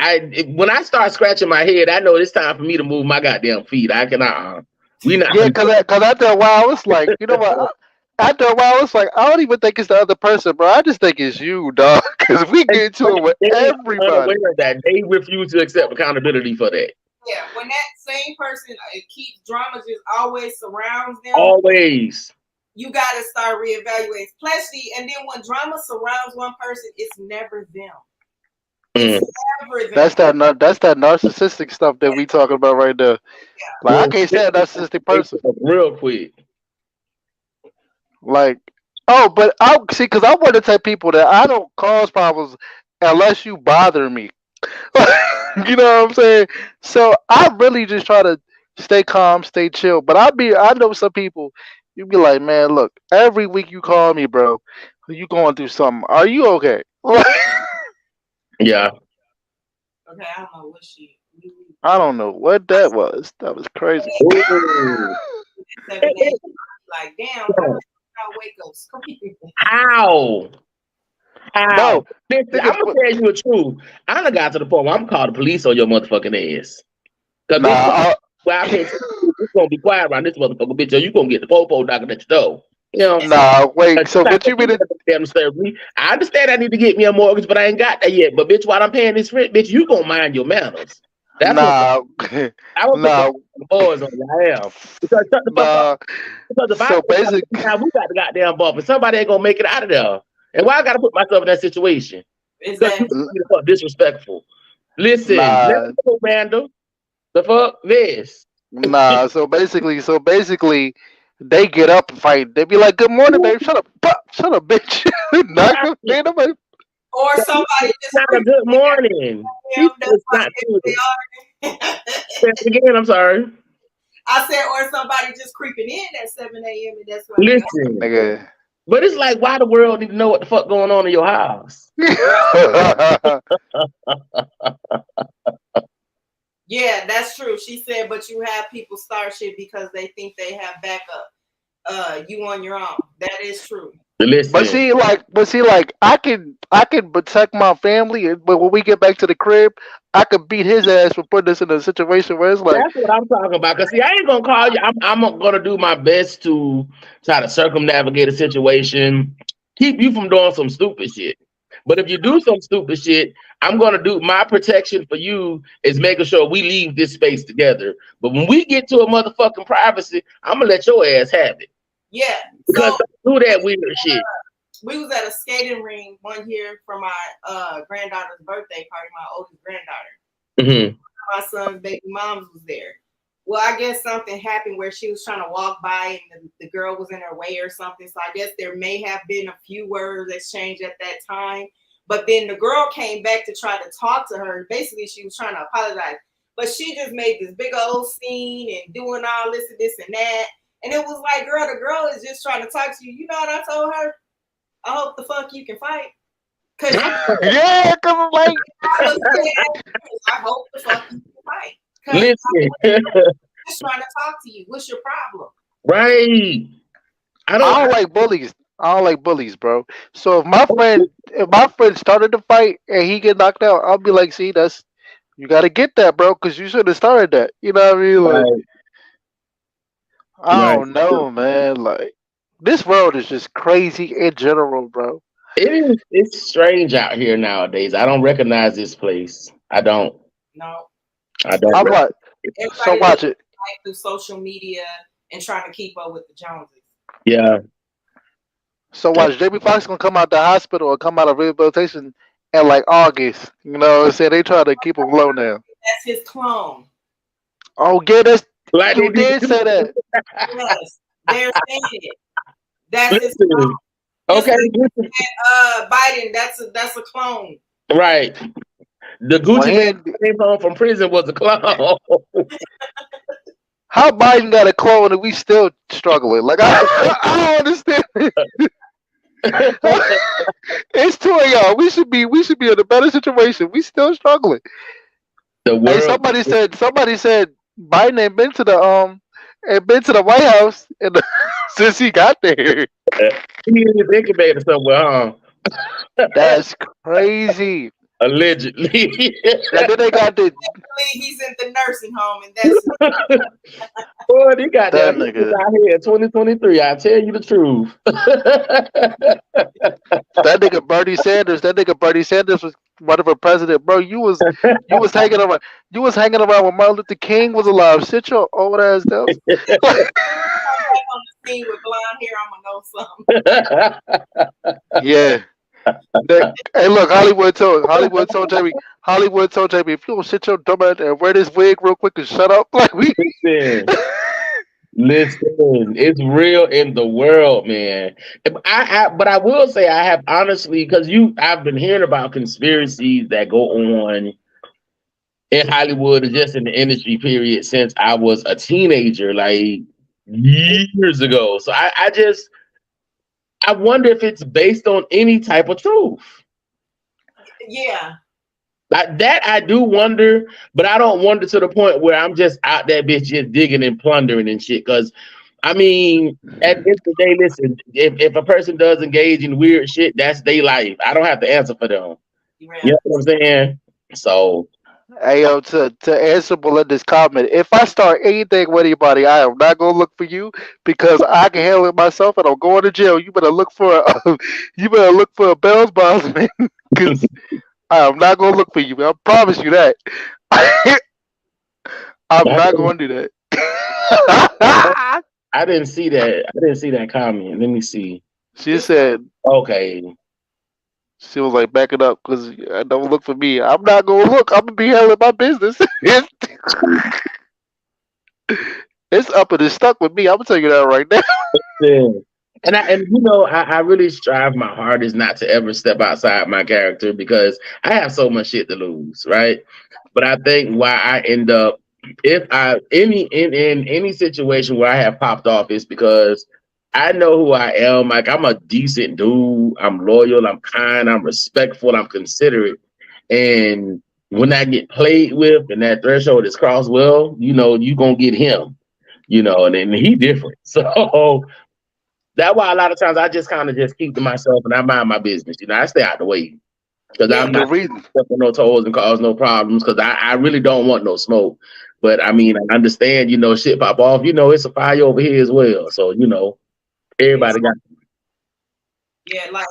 when I start scratching my head, I know it's time for me to move my goddamn feet. I cannot. We not. Yeah, because after a while, it's like, you know what? After a while, it's like, I don't even think it's the other person, bro. I just think it's you, dog. Because we get into it with everybody. Unaware of that. They refuse to accept accountability for that. Yeah, when that same person keeps drama just always surrounds them. Always. You got to start reevaluating. Especially, and then when drama surrounds one person, it's never them. It's never them. That's that narcissistic stuff that we talking about right there. Yeah. Like, I can't stand a narcissistic person. Real quick. Like, oh, but I see, because I'm one of the type of people that I don't cause problems unless you bother me. You know what I'm saying? So I really just try to stay calm, stay chill. But I know some people, you be like, man, look, every week you call me, bro, you going through something. Are you okay? Yeah. Okay, I don't know what I don't know what that was. That was crazy. 7 days, like, damn, I wake up screaming. Ow. No. Listen, I'm gonna tell you the truth. I done got to the point where I'm calling the police on your motherfucking ass. Cause it's gonna be quiet around this motherfucker, bitch, or you gonna get the popo knocking at your door. You know, Nah, wait. So like, what you mean? damn serve me. I understand I need to get me a mortgage, but I ain't got that yet. But bitch, while I'm paying this rent, bitch, you gonna mind your manners. That's what Nah, I don't put nah, the boys on. I am because shut the fuck up. nah. Because if I So basic. now we got the goddamn bump, and somebody ain't gonna make it out of there. And why I gotta put myself in that situation? Is Because that you be the fuck disrespectful. Listen, let Nah, me go, Randall. The fuck this. nah. So basically, they get up and fight. They be like, "Good morning, babe. Shut up, shut up, bitch." Knock them. Right. Ain't nobody. or somebody It's just not a creeping good in morning. them? People That's is why not good. they are. Say it again, I'm sorry. I said, or somebody just creeping in at 7 a.m. and that's why they are. Listen. Nigga. But it's like, why the world need to know what the fuck going on in your house? Yeah, that's true. She said, but you have people start shit because they think they have backup. You on your own. That is true. Listen. But see, like, I can protect my family, but when we get back to the crib, I could beat his ass for putting us in a situation where it's like, That's what I'm talking about. Cause see, I ain't gonna call you. I'm gonna do my best to try to circumnavigate a situation, keep you from doing some stupid shit. But if you do some stupid shit, I'm gonna do my protection for you is making sure we leave this space together. But when we get to a motherfucking privacy, I'm gonna let your ass have it. Yeah. Because So don't do that weird shit. we was at a skating ring one year for my granddaughter's birthday party, my oldest granddaughter. Mm-hmm. My son's baby moms was there. Well, I guess something happened where she was trying to walk by and the girl was in her way or something. So I guess there may have been a few words exchanged at that time. But then the girl came back to try to talk to her. Basically, she was trying to apologize. But she just made this big old scene and doing all this and this and that. And it was like, girl, the girl is just trying to talk to you. You know what I told her? I hope the fuck you can fight. Cause yeah, cause I'm like, I hope the fuck you can fight. Cause Listen. I'm just trying to talk to you. What's your problem? Right. I I don't don't like bullies. I don't like bullies, bro. So if my friend started to fight and he get knocked out, I'll be like, see, that's you got to get that, bro, because you should have started that. You know what I mean? Like, right. I Right. don't know, man. Like, this world is just crazy in general, bro. It is. It's strange out here nowadays. I don't recognize this place. I don't. No. I don't. I'm like, so Everybody watch lives it. life through social media and trying to keep up with the Joneses. Yeah. So watch Jammie Fox gonna come out the hospital or come out of rehabilitation in like August. You know what I'm saying? They try to keep him low now. That's his clone. Oh, yeah, that's Like they you did. did say that. Yes, they're saying it. That's his clone. Listen. Just Okay. like Biden, that's a clone. Right. The Well, Gucci man came home from prison was a clown. how Biden got a clone and we still struggling? Like I don't understand. It's two of y'all. We should be in a better situation. We still struggling. The Hey, world. somebody said Biden ain't been to the White House since he got there. He in his incubator somewhere, huh? That's crazy. Allegedly. And then they got the He's in the nursing home, and that's Boy, they got that that nigga. out here in 2023. I tell you the truth. That nigga Bernie Sanders. That nigga Bernie Sanders was running for president, bro. You was hanging around. You was hanging around when Martin Luther King was alive. Sit your old ass down. come back on the scene with blonde hair. I'm gonna know something. Yeah. Hey, look, Hollywood told Jamie, if you don't sit your dumb ass and wear this wig real quick and shut up, like we. Listen, listen, it's real in the world, man. But I will say I have honestly, because I've been hearing about conspiracies that go on in Hollywood and just in the industry period since I was a teenager, like years ago. So I wonder if it's based on any type of truth. Yeah. Like that, I do wonder, but I don't wonder to the point where I'm just out that bitch just digging and plundering and shit. Because, I mean, at the end of the day, listen, if a person does engage in weird shit, that's their life. I don't have to answer for them. Right. You know what I'm saying? So, Hey, yo, to answer Belinda's comment, if I start anything with anybody, I am not gonna look for you because I can handle it myself, and I'm going to jail. You better look for you better look for a bail bondsman because I am not gonna look for you. I promise you that. I'm I not didn't, going to do that. I didn't see that. I didn't see that comment. Let me see. She It's said Okay. she was like, back it up because don't look for me. I'm not gonna look. I'm gonna be handling my business. It's up and it's stuck with me. I'm gonna tell you that right now. Yeah. And you know, I really strive my hardest not to ever step outside my character because I have so much shit to lose, right? But I think why I end up if I in any situation where I have popped off is because I know who I am. Like I'm a decent dude. I'm loyal. I'm kind. I'm respectful. I'm considerate. And when I get played with and that threshold is crossed, well, you know, you gonna get him. You know, and then he different. So that's why a lot of times I just kind of just keep to myself and I mind my business. You know, I stay out the way because yeah, I'm The not reason, stepping no toes and cause no problems because I really don't want no smoke. But I mean, I understand, you know, shit pop off. You know, it's a fire over here as well. So, you know, yeah, everybody got. yeah. Like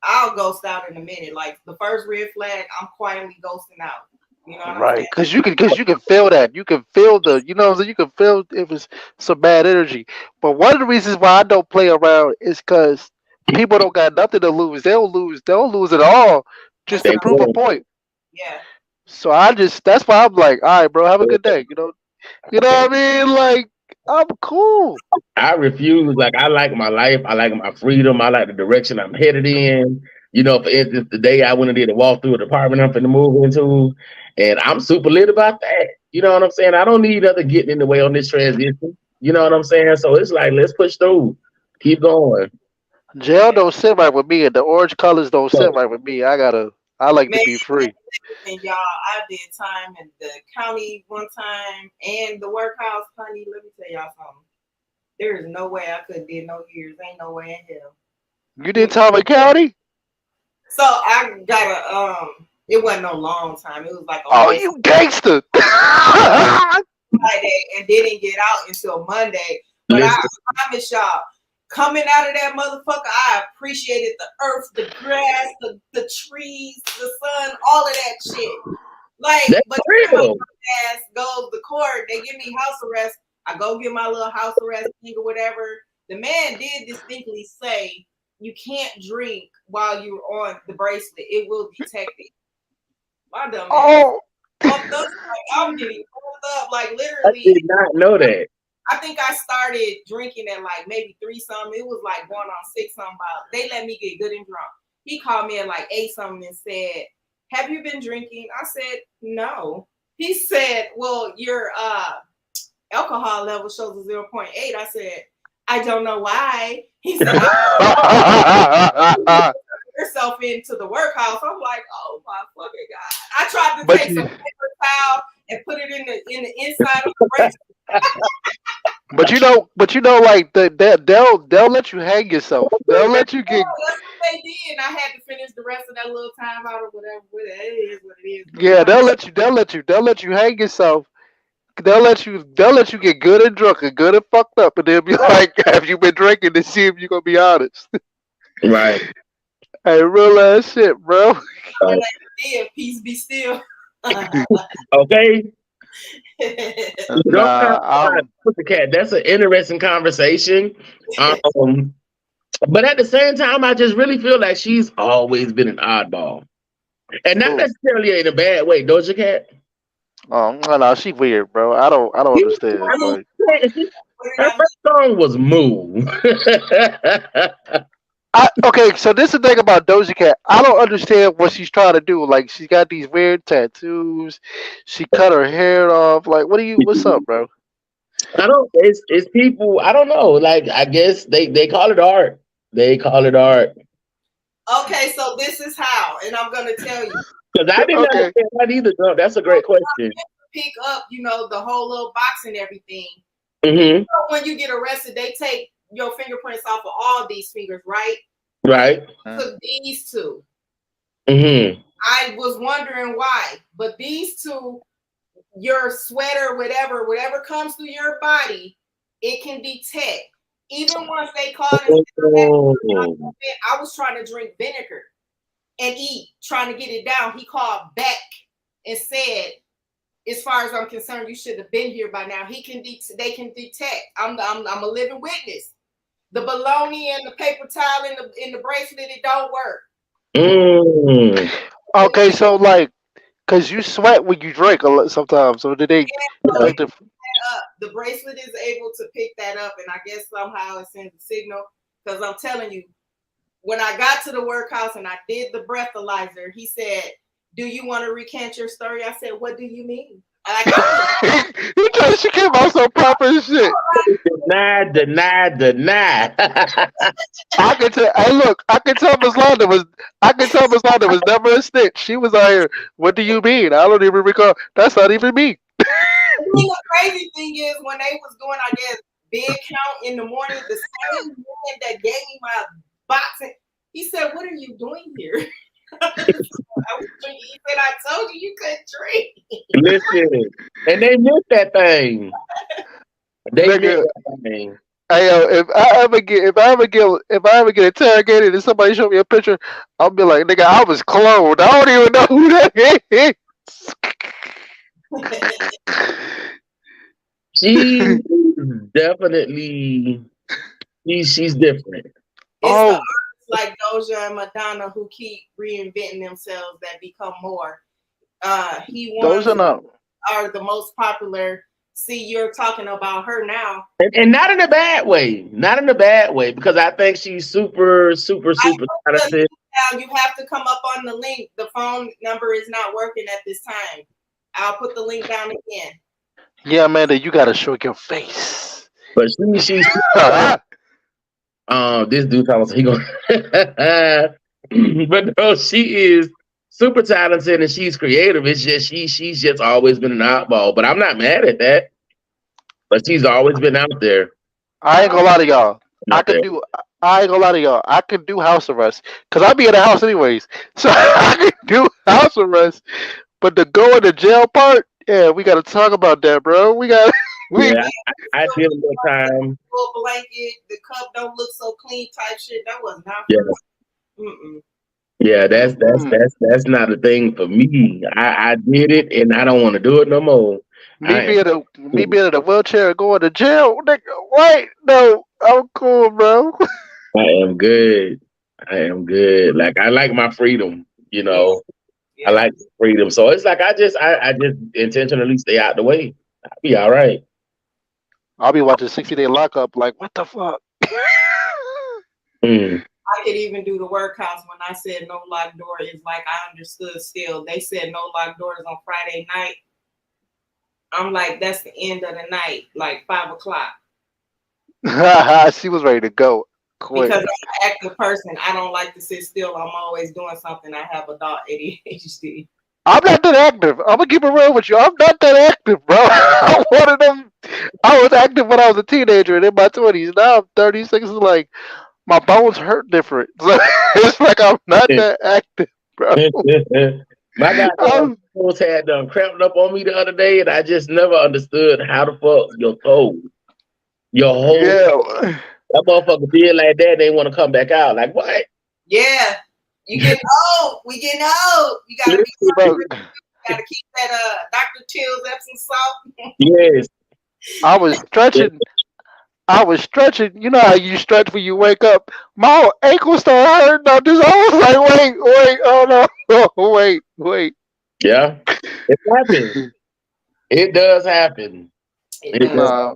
I'll ghost out in a minute. Like the first red flag, I'm quietly ghosting out. You know what I'm right? saying? Because you can feel that. You can feel the, you know, what I'm saying? You can feel if it's some bad energy. But one of the reasons why I don't play around is because people don't got nothing to lose. They'll lose. They'll lose it all just That's to They what prove a will. point. yeah. So I just that's why I'm like, all right, bro, have a good day. You know what I mean? Like I'm cool. I refuse. Like I like my life. I like my freedom. I like the direction I'm headed in. You know, for instance, today I went and did a walk through an apartment I'm finna move into, and I'm super lit about that. You know what I'm saying? I don't need other getting in the way on this transition. You know what I'm saying? So it's like let's push through, keep going. Jail don't sit right with me, and the orange colors don't sit So right with me. I like to Man, be free. and y'all, I did time in the county one time and the workhouse, honey. Let me tell y'all something. There is no way I could did no years. Ain't no way in hell. You did Talbot County? So I got a it wasn't no long time. It was like a Oh, whole you gangster! Friday and didn't get out until Monday. But I listen, promise y'all, coming out of that motherfucker, I appreciated the earth, the grass, the trees, the sun, all of that shit. Like, that's but you know how real. my ass goes to court, they give me house arrest. I go get my little house arrest thing or whatever. The man did distinctly say you can't drink while you're on the bracelet. It will detect it. My dumb ass Oh, fucked up. Like I'm getting fucked up. Like I literally, did not know that. I think I started drinking at like maybe three something. It was like going on six something. About they let me get good and drunk. He called me at like eight something and said, "Have you been drinking?" I said, "No." He said, "Well, your alcohol level shows a 0.8." I said, "I don't know why." He said, "I yourself into the workhouse." I'm like, "Oh my fucking god!" I tried to but take some you, paper towel and put it in the inside of the bracelet. but you know, like they'll let you hang yourself. They'll let you get, That's what they did. And I had to finish the rest of that little time out or whatever. It is what it is. But yeah, my they'll let you hang yourself. They'll let you get good and drunk and good and fucked up, and they'll be like, "Have you been drinking to see if you're gonna be honest?" Right. Hey, real ass shit, bro. when Right. they did, peace be still. Okay. You don't have Nah, to put the cat. That's an interesting conversation. Um, but at the same time, I just really feel like she's always been an oddball, and not who? necessarily in a bad way. Doja Cat. Oh, no, she weird, bro. I don't I understand. mean, Like, What did her I first song was "Move." okay, so this is the thing about Doja Cat. I don't understand what she's trying to do. Like, she's got these weird tattoos. She cut her hair off. Like, what's up, bro? I don't. It's people. I don't know. Like I guess they call it art. They call it art Okay, so this is how, and I'm gonna tell you. because I didn't Okay. understand that either. Though. That's a great question. Pick up, the whole little box and everything. Hmm. When you get arrested, they take your fingerprints off of all these fingers, right? Right. Took these two. Mm-hmm. I was wondering why, but these two, your sweater, whatever comes through your body, it can detect. Even once they called and said, Oh. I was trying to drink vinegar and eat, trying to get it down. He called back and said, as far as I'm concerned, you should have been here by now. They can detect. I'm a living witness. The baloney and the paper towel in the bracelet, it don't work. Mm. Okay, so like, cause you sweat when you drink a lot sometimes. So did they So like it the? up. The bracelet is able to pick that up, and I guess somehow it sends a signal. Because I'm telling you, when I got to the workhouse and I did the breathalyzer, he said, "Do you want to recant your story?" I said, "What do you mean?" Like, You just she came out so proper and shit. Deny. I could tell. Hey, look, I could tell Miss Londa was. I could tell Miss Londa was never a snitch. She was out here. What do you mean? I don't even recall. That's not even me. the crazy thing is when they was doing, I guess, bid count in the morning, the same man that gave me my box, he said, "What are you doing here?" I was drinking. He said, "I told you you couldn't drink." Listen, and they missed that thing. They missed Nigga, that thing. hey yo, if I ever get interrogated and somebody show me a picture, I'll be like, nigga, I was cloned. I don't even know who that is. She is definitely she's different. It's the Oh, artists like Doja and Madonna who keep reinventing themselves that become more. He those ones are not. are the most popular. See, you're talking about her now. And not in a bad way. Not in a bad way, because I think she's I super put the talented. link down. You have to come up on the link. The phone number is not working at this time. I'll put the link down again. Yeah, Amanda, you gotta show your face. But she's this dude talking about he going but no, she is super talented and she's creative. It's just she's just always been an oddball. But I'm not mad at that. But she's always been out there. I ain't gonna lie to y'all. I Out could there. do. I ain't gonna lie to y'all. I could do house arrest because I be in the house anyways. So I could do house arrest. But the go in the jail part, yeah, we gotta talk about that, bro. We got we. Yeah, I did a little time. Full blanket, the cup don't look so clean type shit. That was not Yeah. for me. Mm-mm. Yeah, Mm, that's not a thing for me. I did it and I don't want to do it no more. me I being a me being in a wheelchair and going to jail, nigga. Wait, no, I'm cool, bro. I am good. I am good. Like I like my freedom, you Yeah, know. I yeah. like freedom. So it's like I just intentionally stay out the way. I'll be all right. I'll be watching 60 Day Lockup. Like, what the fuck? Mm. I could even do the workhouse when I said no locked door is like I understood still. They said no locked doors on Friday night. I'm like, that's the end of the night, like 5 o'clock. She was ready to go quick. Because I'm an active person, I don't like to sit still. I'm always doing something. I have adult ADHD. I'm not that active. I'm gonna keep it real with you. I'm not that active, bro. I'm one of them. I was active when I was a teenager and in my 20s. Now I'm 36. It's like my bones hurt different. It's like I'm not that active, bro. My goddamn Um, toes had done cramped up on me the other day, and I just never understood how the fuck your toes, your whole yeah. that motherfucker did like that. They want to come back out. Like what? Yeah. You getting old. We getting old. You gotta be Bro, gotta keep that Dr. Chill's Epsom salt. Yes. I was stretching. I was stretching. You know how you stretch when you wake up. My whole ankle started hurting. I was like, wait, oh no, wait. Yeah. It happens. It does happen. It It does. does. Nah,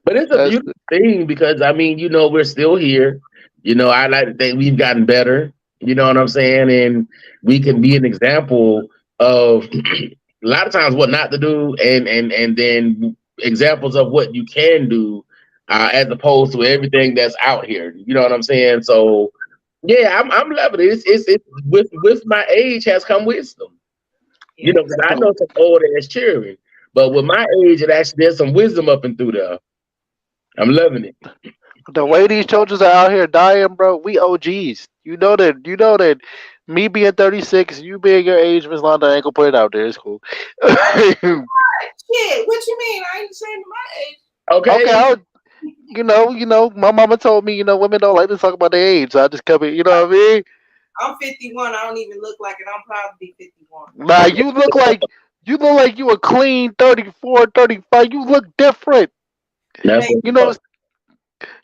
But it's a that's beautiful thing because I mean, you know, we're still here. You know, I like to think we've gotten better. You know what I'm saying? And we can be an example of a lot of times what not to do, and then examples of what you can do, as opposed to everything that's out here. You know what I'm saying? So yeah, I'm loving it. It's with my age has come wisdom. You Yeah. know, because I know some old ass cheering, but with my age, it actually there's some wisdom up and through there. I'm loving it. the way these children are out here dying, bro. We OGs. You know that. Me being 36, you being your age, Miss Londa, I ain't gonna put it out there. It's cool. Shit, what you mean? I ain't ashamed of my age. Okay, Okay. my mama told me, women don't like to talk about their age. So I just come in, you know what I mean? I'm 51. I don't even look like it. I'm proud to be 51. Nah, you look like you a clean 34, 35. You look different. That's Thank You know, what.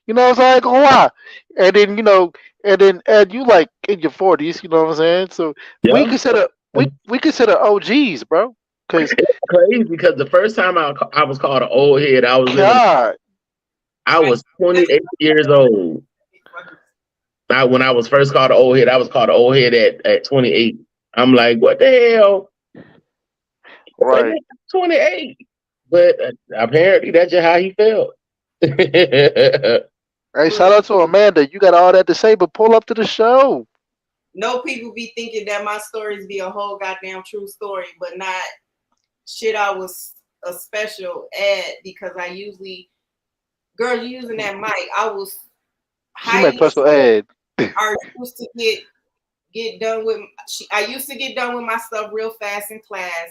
what I'm saying? Gonna lie. And then, and you like in your 40s, you know what I'm saying? So we Yeah. consider we consider OGs, bro. Cause Crazy because the first time I was called an old head, I was living. God, I was 28 years old. When I was first called an old head, I was called an old head at 28. I'm like, what the hell? Like, right. 28. But apparently that's just how he felt. Hey, shout Look, out to Amanda. You got all that to say, but pull up to the show. no people be thinking that my stories be a whole goddamn true story, but not shit. I was a special ed because I usually, girl, you using that mic. I was She meant highly, special ed. I used to get done with. I used to get done with my stuff real fast in class,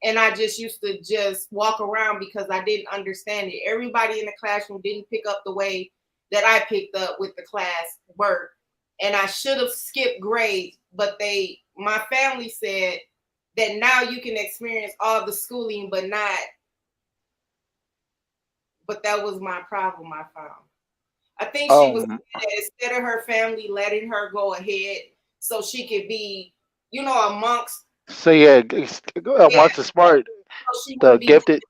and I just used to just walk around because I didn't understand it. Everybody in the classroom didn't pick up the way that I picked up with the class work, and I should have skipped grades. But my family said that now you can experience all the schooling, but not. But that was my problem. I found. I think she was Um. instead of her family letting her go ahead so she could be, amongst, So yeah, yeah, amongst the smart, so she the wouldn't be gifted.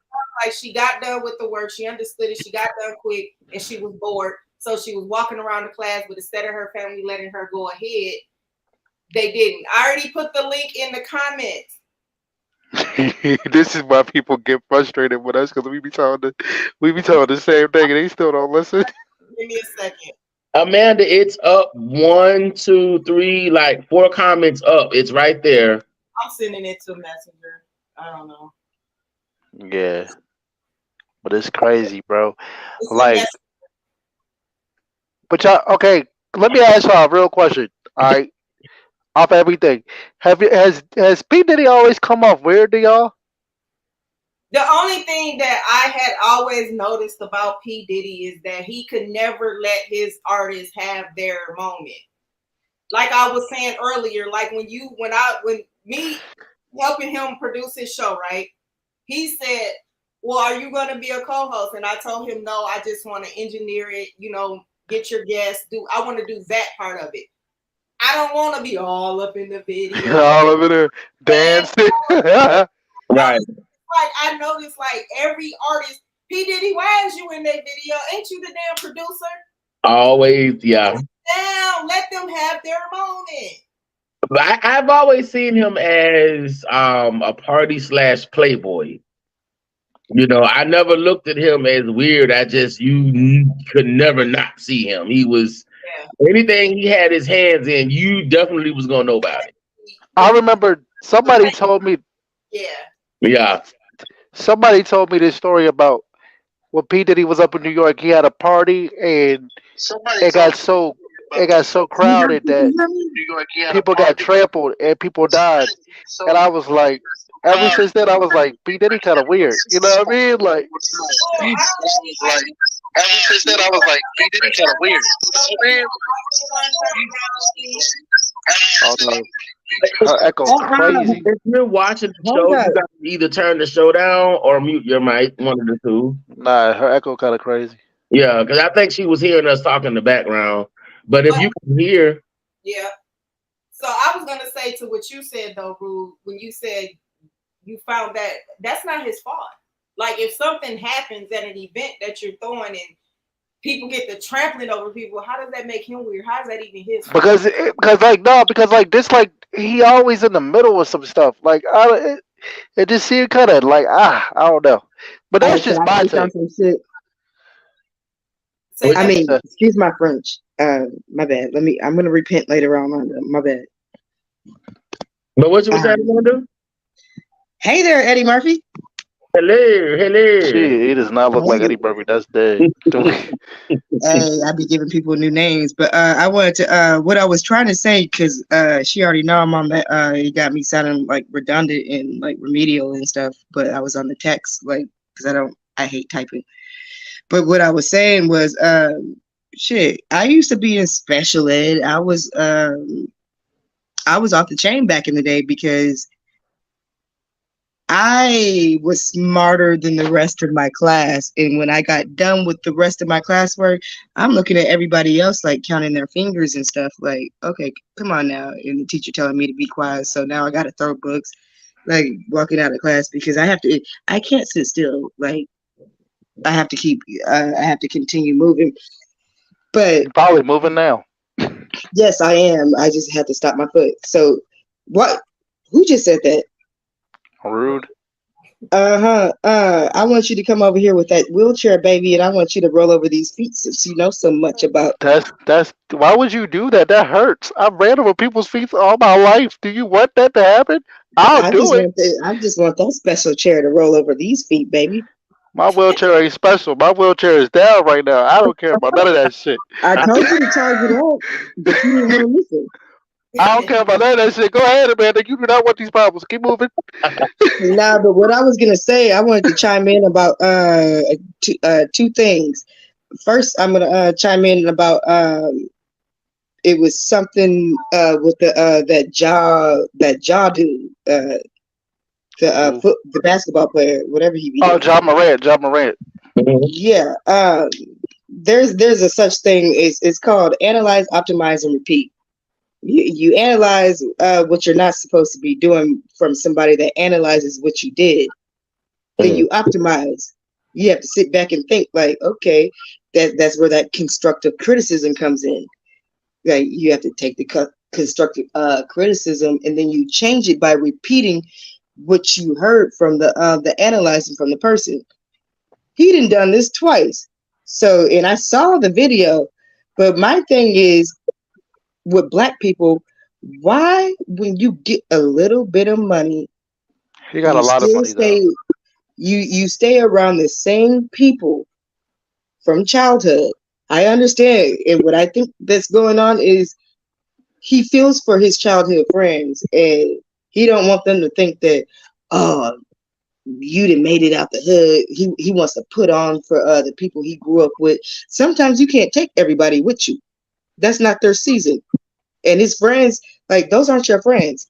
like she got done with the work, she understood it, she got done quick, and she was bored. So she was walking around the class, but instead of her family letting her go ahead, they didn't. I already put the link in the comments. This is why people get frustrated with us because we be telling the same thing and they still don't listen. Give me a second. Amanda, it's up one, two, three, like four comments up. It's right there. I'm sending it to Messenger. I don't know. Yeah, but it's crazy, bro. It's in Like, Messenger. but y'all, okay. Let me ask y'all a real question. All right, off everything. Has P Diddy always come off weird to y'all? The only thing that I had always noticed about P. Diddy is that he could never let his artists have their moment. Like I was saying earlier, like when me helping him produce his show, right? He said, well, are you going to be a co-host? And I told him, no, I just want to engineer it, get your guests, I want to do that part of it. I don't want to be all up in the video. All over there dancing. Right. I noticed like every artist, P. Diddy, why is you in that video? Ain't you the damn producer? Always, yeah. Damn, let them have their moment. But I've always seen him as a party slash playboy. I never looked at him as weird. You could never not see him. He was anything he had his hands in, you definitely was gonna know about it. I remember Yeah. Yeah. somebody told me this story about when P Diddy was up in New York. He had a party and it got so it got so crowded that people got trampled and people died. And I was like, ever since then, I was like, P Diddy kind of weird. You know what I mean? Like, Well, I don't think like ever since then, I was like, P Diddy kind of weird. Oh no, her echo crazy. If you're watching the Hold show, up. you got to either turn the show down or mute your mic, one of the two. Nah, her echo kind of crazy. Yeah, because I think she was hearing us talk in the background. But if you can hear, yeah. So I was gonna say to what you said though, Rue, when you said you found that that's not his fault. Like if something happens at an event that you're throwing and people get to trampling over people, how does that make him weird? How is that even his fault? Because this like he always in the middle of some stuff. Like it just seemed kind of like I don't know. But that's Hey, can just I my say take. something shit? Say I that. mean, excuse my French. My bad. I'm gonna repent later on. My bad. but what you were saying, Amanda? Hey there, Eddie Murphy. Hello, hello. Shit, he does not look like Hey, Eddie Murphy. That's dead. hey, I be giving people new names, but I wanted to what I was trying to say because she already know I'm on that. It got me sounding like redundant and like remedial and stuff. But I was on the text like because I hate typing. But what I was saying was shit. I used to be in special ed. I was off the chain back in the day because I was smarter than the rest of my class. And when I got done with the rest of my classwork, I'm looking at everybody else like counting their fingers and stuff like, okay, come on now. And the teacher telling me to be quiet. So now I got to throw books, like walking out of class because I can't sit still. Like I have to continue moving. But You probably moving now. yes, I am. I just had to stop my foot. So what? Who just said that? Rude. Uh-huh. I want you to come over here with that wheelchair, baby, and I want you to roll over these feet since you know so much about. That's why would you do that? That hurts. I've ran over people's feet all my life. Do you want that to happen? I'll do it. I just want that special chair to roll over these feet, baby. My wheelchair ain't special. My wheelchair is down right now. I don't care about none of that shit. I told you to charge it up, but you didn't want to listen. I don't care about none of that shit. Go ahead, Amanda. You do not want these problems. Keep moving. Nah, but what I was gonna say, I wanted to chime in about two things. First, I'm gonna chime in about it was something with that jaw dude, the basketball player, whatever he be Oh, doing. John Morant. John Morant. Yeah, there's a such thing. It's called analyze, optimize, and repeat. You analyze what you're not supposed to be doing from somebody that analyzes what you did. Then you optimize. You have to sit back and think like, okay, that's where that constructive criticism comes in. Like you have to take the constructive criticism and then you change it by repeating what you heard from the analyzing from the person. He done this twice. So, and I saw the video, but my thing is with black people, why when you get a little bit of money, He got a you lot of still money though. stay you stay around the same people from childhood. I understand, and what I think that's going on is he feels for his childhood friends, and he don't want them to think that, oh, you done made it out the hood. He wants to put on for the people he grew up with. Sometimes you can't take everybody with you. That's not their season. And his friends, like those aren't your friends.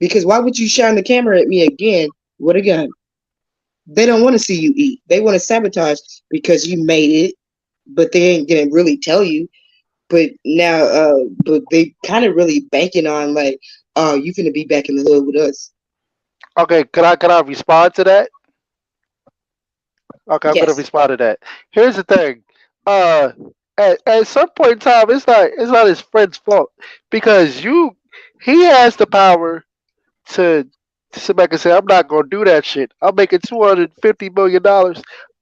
Because why would you shine the camera at me again with a gun? They don't want to see you eat. They want to sabotage because you made it, but they ain't gonna really tell you. But now, but they kind of really banking on like, oh, you finna be back in the hood with us. Okay, can I respond to that? Okay, I'm gonna Yes, respond to that. Here's the thing. Uh, at some point in time, it's not his friend's fault because he has the power to sit back and say, I'm not gonna do that shit. I'm making $250 million.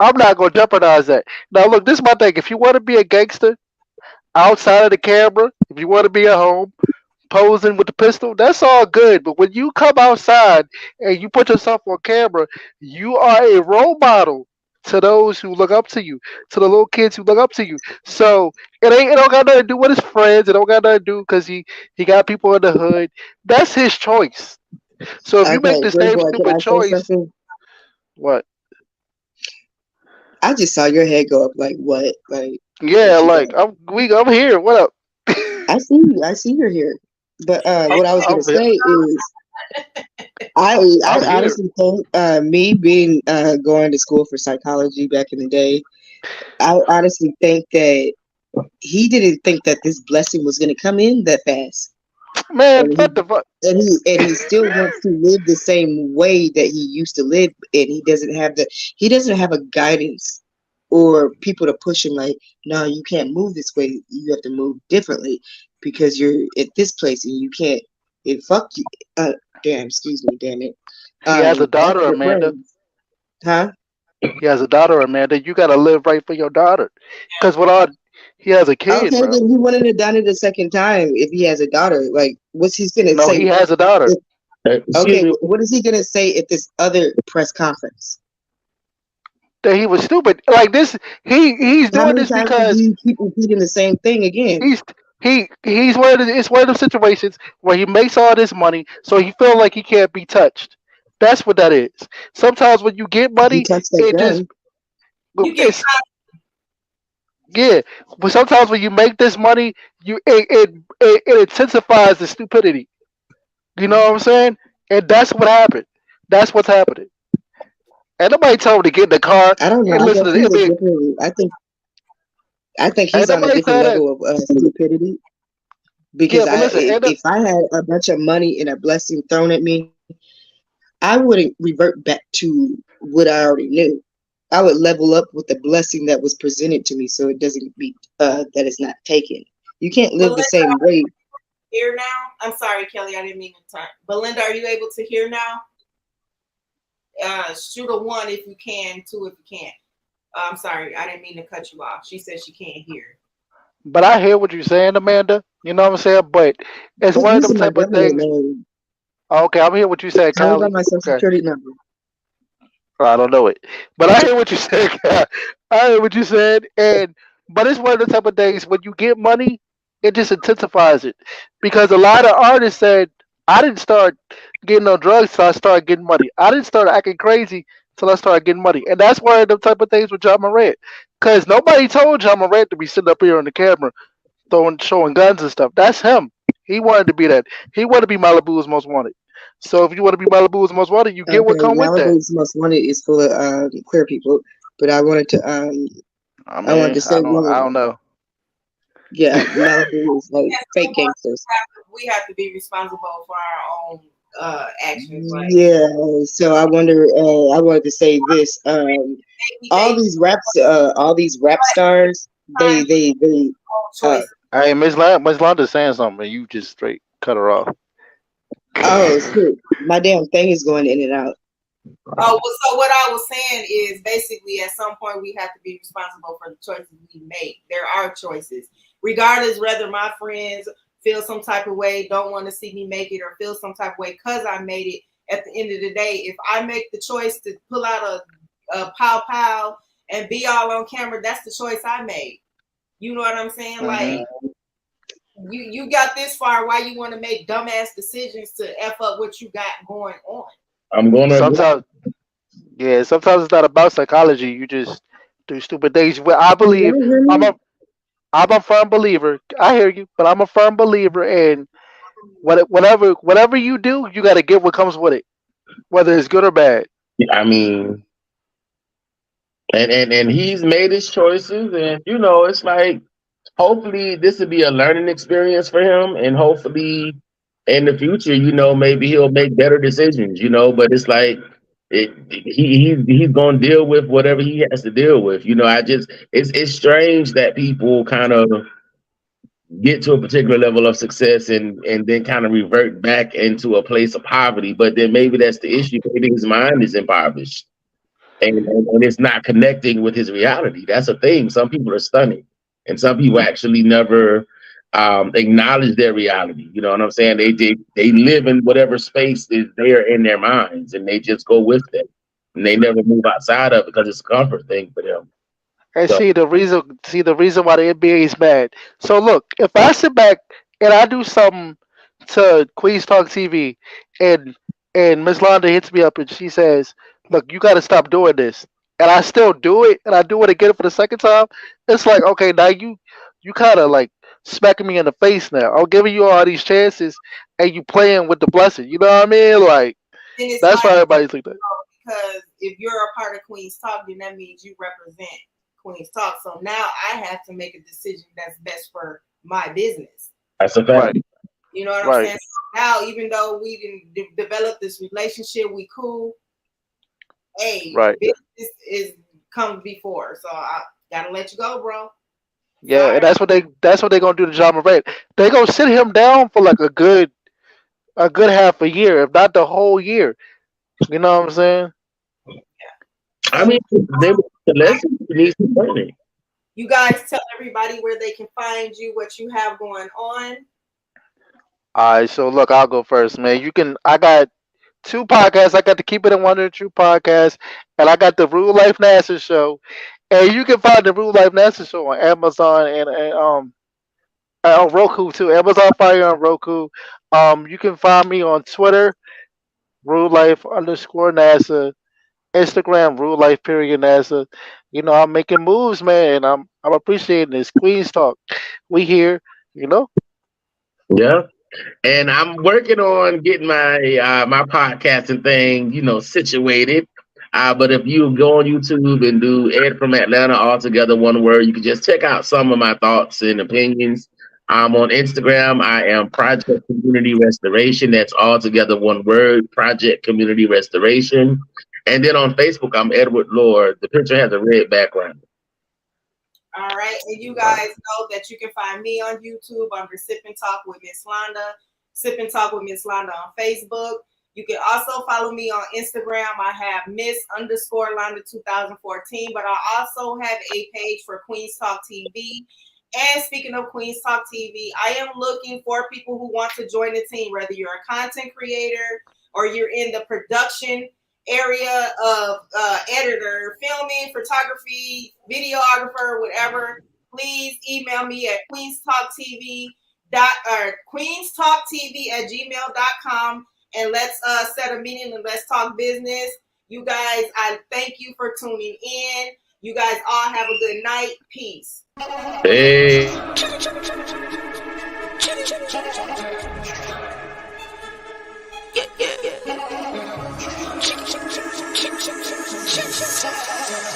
I'm not gonna jeopardize that. Now look, this is my thing. If you want to be a gangster outside of the camera, if you want to be at home posing with the pistol, that's all good. But when you come outside and you put yourself on camera, you are a role model to those who look up to you, to the little kids who look up to you. So it don't got nothing to do with his friends. It don't got nothing to do because he got people in the hood. That's his choice. So if you make okay, the great same boy. Can stupid I say choice, something? what? I just saw your head go up. Like what? Like Yeah, what you like got? I'm here. What up? I see you. I see you're here. But I'm, what I was gonna I'm, say is, I I'm here. honestly think me being going to school for psychology back in the day, I honestly think that he didn't think that this blessing was gonna come in that fast, Man, and what the fuck? he still wants to live the same way that he used to live, and he doesn't have a guidance or people to push him like, no, you can't move this way, you have to move differently because you're at this place and you can't, it fuck you, damn, excuse me, damn it, He has a that's daughter, your Amanda. friends, huh? He has a daughter, Amanda. You gotta live right for your daughter. Cause he has a kid, Okay, bro. then he wouldn't have done it a second time if he has a daughter. Like, what's he gonna No, he say? has a daughter. If, Excuse okay, me. what is he gonna say at this other press conference? that he was stupid. Like this, he's How doing many this times do because you keep repeating the same thing again? he's he's one of the, it's one of those situations where he makes all this money, so he feel like he can't be touched. That's what that is. Sometimes when you get He money, touched that it just gun. You get it's yeah. But sometimes when you make this money, it intensifies the stupidity. You know what I'm saying? And that's what happened. That's what's happening. And nobody told him to get in the car I don't know. and I listen guess to he's it. a different. I think Ain't he's on a nobody different told that. level of stupidity. Yeah, Because but listen, if I had a bunch of money and a blessing thrown at me, I wouldn't revert back to what I already knew. I would level up with the blessing that was presented to me, so it doesn't be that it's not taken. You can't live the Belinda same way. here now. I'm sorry, Kelly, I didn't mean to turn. Belinda, are you able to hear now? Shoot a one if you can, two if you can't. I'm sorry, I didn't mean to cut you off. She said she can't hear. but I hear what you're saying, Amanda. You know what I'm saying? But it's Quit one of them using my type of government things. name. Okay, I'm hear what you said, Tell me about Kylie. my social Okay, security number. I don't know it, but I hear what you said. I hear what you said, and but it's one of the type of things when you get money, it just intensifies it because a lot of artists said I didn't start getting on drugs till I started getting money. I didn't start acting crazy till I started getting money, and that's one of the type of things with John Morant. Because nobody told John Morant to be sitting up here on the camera throwing showing guns and stuff. That's him. He wanted to be that. He wanted to be Malibu's most wanted. So if you want to be Malibu's most wanted, you get what Okay, come with that. Malibu's Most Wanted is full of queer people, but I I wanted mean, to say I one. don't know. Yeah, Malibu is like At fake some point, gangsters. we have to be responsible for our own actions. Like Yeah, so I wonder. I wanted to say this. maybe they All these rap stars, find they. own Uh, choices. Hey, Miss Londa's saying something, and you just straight cut her off. oh shit, my damn thing is going in and out. Oh, well, so what I was saying is basically at some point we have to be responsible for the choices we make. There are choices, regardless whether my friends feel some type of way, don't want to see me make it, or feel some type of way because I made it. At the end of the day, if I make the choice to pull out a pow pow and be all on camera, that's the choice I made. You know what I'm saying? Hmm. Like you got this far, why you want to make dumbass decisions to f up what you got going on? I'm gonna agree. Sometimes, yeah, sometimes it's not about psychology. You just do stupid things. Well, I Can believe y'all hear I'm me? a I'm a firm believer. I hear you, but I'm a firm believer in whatever you do, you got to get what comes with it, whether it's good or bad. I mean, and he's made his choices, and it's like hopefully this will be a learning experience for him, and hopefully in the future, maybe he'll make better decisions. But it's like he's gonna deal with whatever he has to deal with. It's strange that people kind of get to a particular level of success and then kind of revert back into a place of poverty. But then maybe that's the issue. Maybe his mind is impoverished and it's not connecting with his reality. That's a thing. Some people are stunning, and some people actually never acknowledge their reality. You know what I'm saying? They live in whatever space is there in their minds, and they just go with it, and they never move outside of it because it's a comfort thing for them. And So see the reason why the NBA is bad. So look, if I sit back and I do something to Queens Talk TV, and Miss Londa hits me up and she says, "Look, you got to stop doing this," and I still do it, and I do it again for the second time, it's like, okay, now you kind of like smacking me in the face now. I'm giving you all these chances, and you playing with the blessing. You know what I mean? Like Then it's that's like why everybody's like that. because if you're a part of Queen's Talk, then that means you represent Queen's Talk. So now I have to make a decision that's best for my business. that's a fact. Right, You know what I'm right, saying? So now, even though we didn't develop this relationship, we cool. Hey, right. business is comes before, so I gotta let you go, bro. Yeah, and Sorry. that's what they gonna do to John Morant. They gonna sit him down for like a good half a year, if not the whole year. You know what I'm saying? I So mean, they the lesson needs to learn it. you guys tell everybody where they can find you, what you have going on. All right, so look, I'll go first, man. I got two podcasts. I got the Keep It in Wonder True podcast, and I got the Real Life NASA show. And you can find the Real Life NASA show on Amazon and on Roku too. Amazon Fire on Roku. You can find me on Twitter, Real Life underscore NASA. Instagram, Real Life period NASA. You know, I'm making moves, man, and I'm appreciating this. Queens Talk. We here, you know. Yeah. And I'm working on getting my podcasting thing, situated. But if you go on YouTube and do Ed from Atlanta all together one word, you can just check out some of my thoughts and opinions. I'm on Instagram. I am Project Community Restoration. That's all together one word, Project Community Restoration. And then on Facebook, I'm Edward Lord. The picture has a red background. All right. And you guys know that you can find me on YouTube under Sip and Talk with Miss Londa. Sip and Talk with Miss Londa on Facebook. You can also follow me on Instagram. I have Miss_Londa 2014, but I also have a page for Queens Talk TV. And speaking of Queens Talk TV, I am looking for people who want to join the team, whether you're a content creator or you're in the production area of editor, filming, photography, videographer, whatever. Please email me at queenstalktv@gmail.com and let's set a meeting and let's talk business. You guys, I thank you for tuning in. You guys all have a good night. Peace. Hey. Yeah.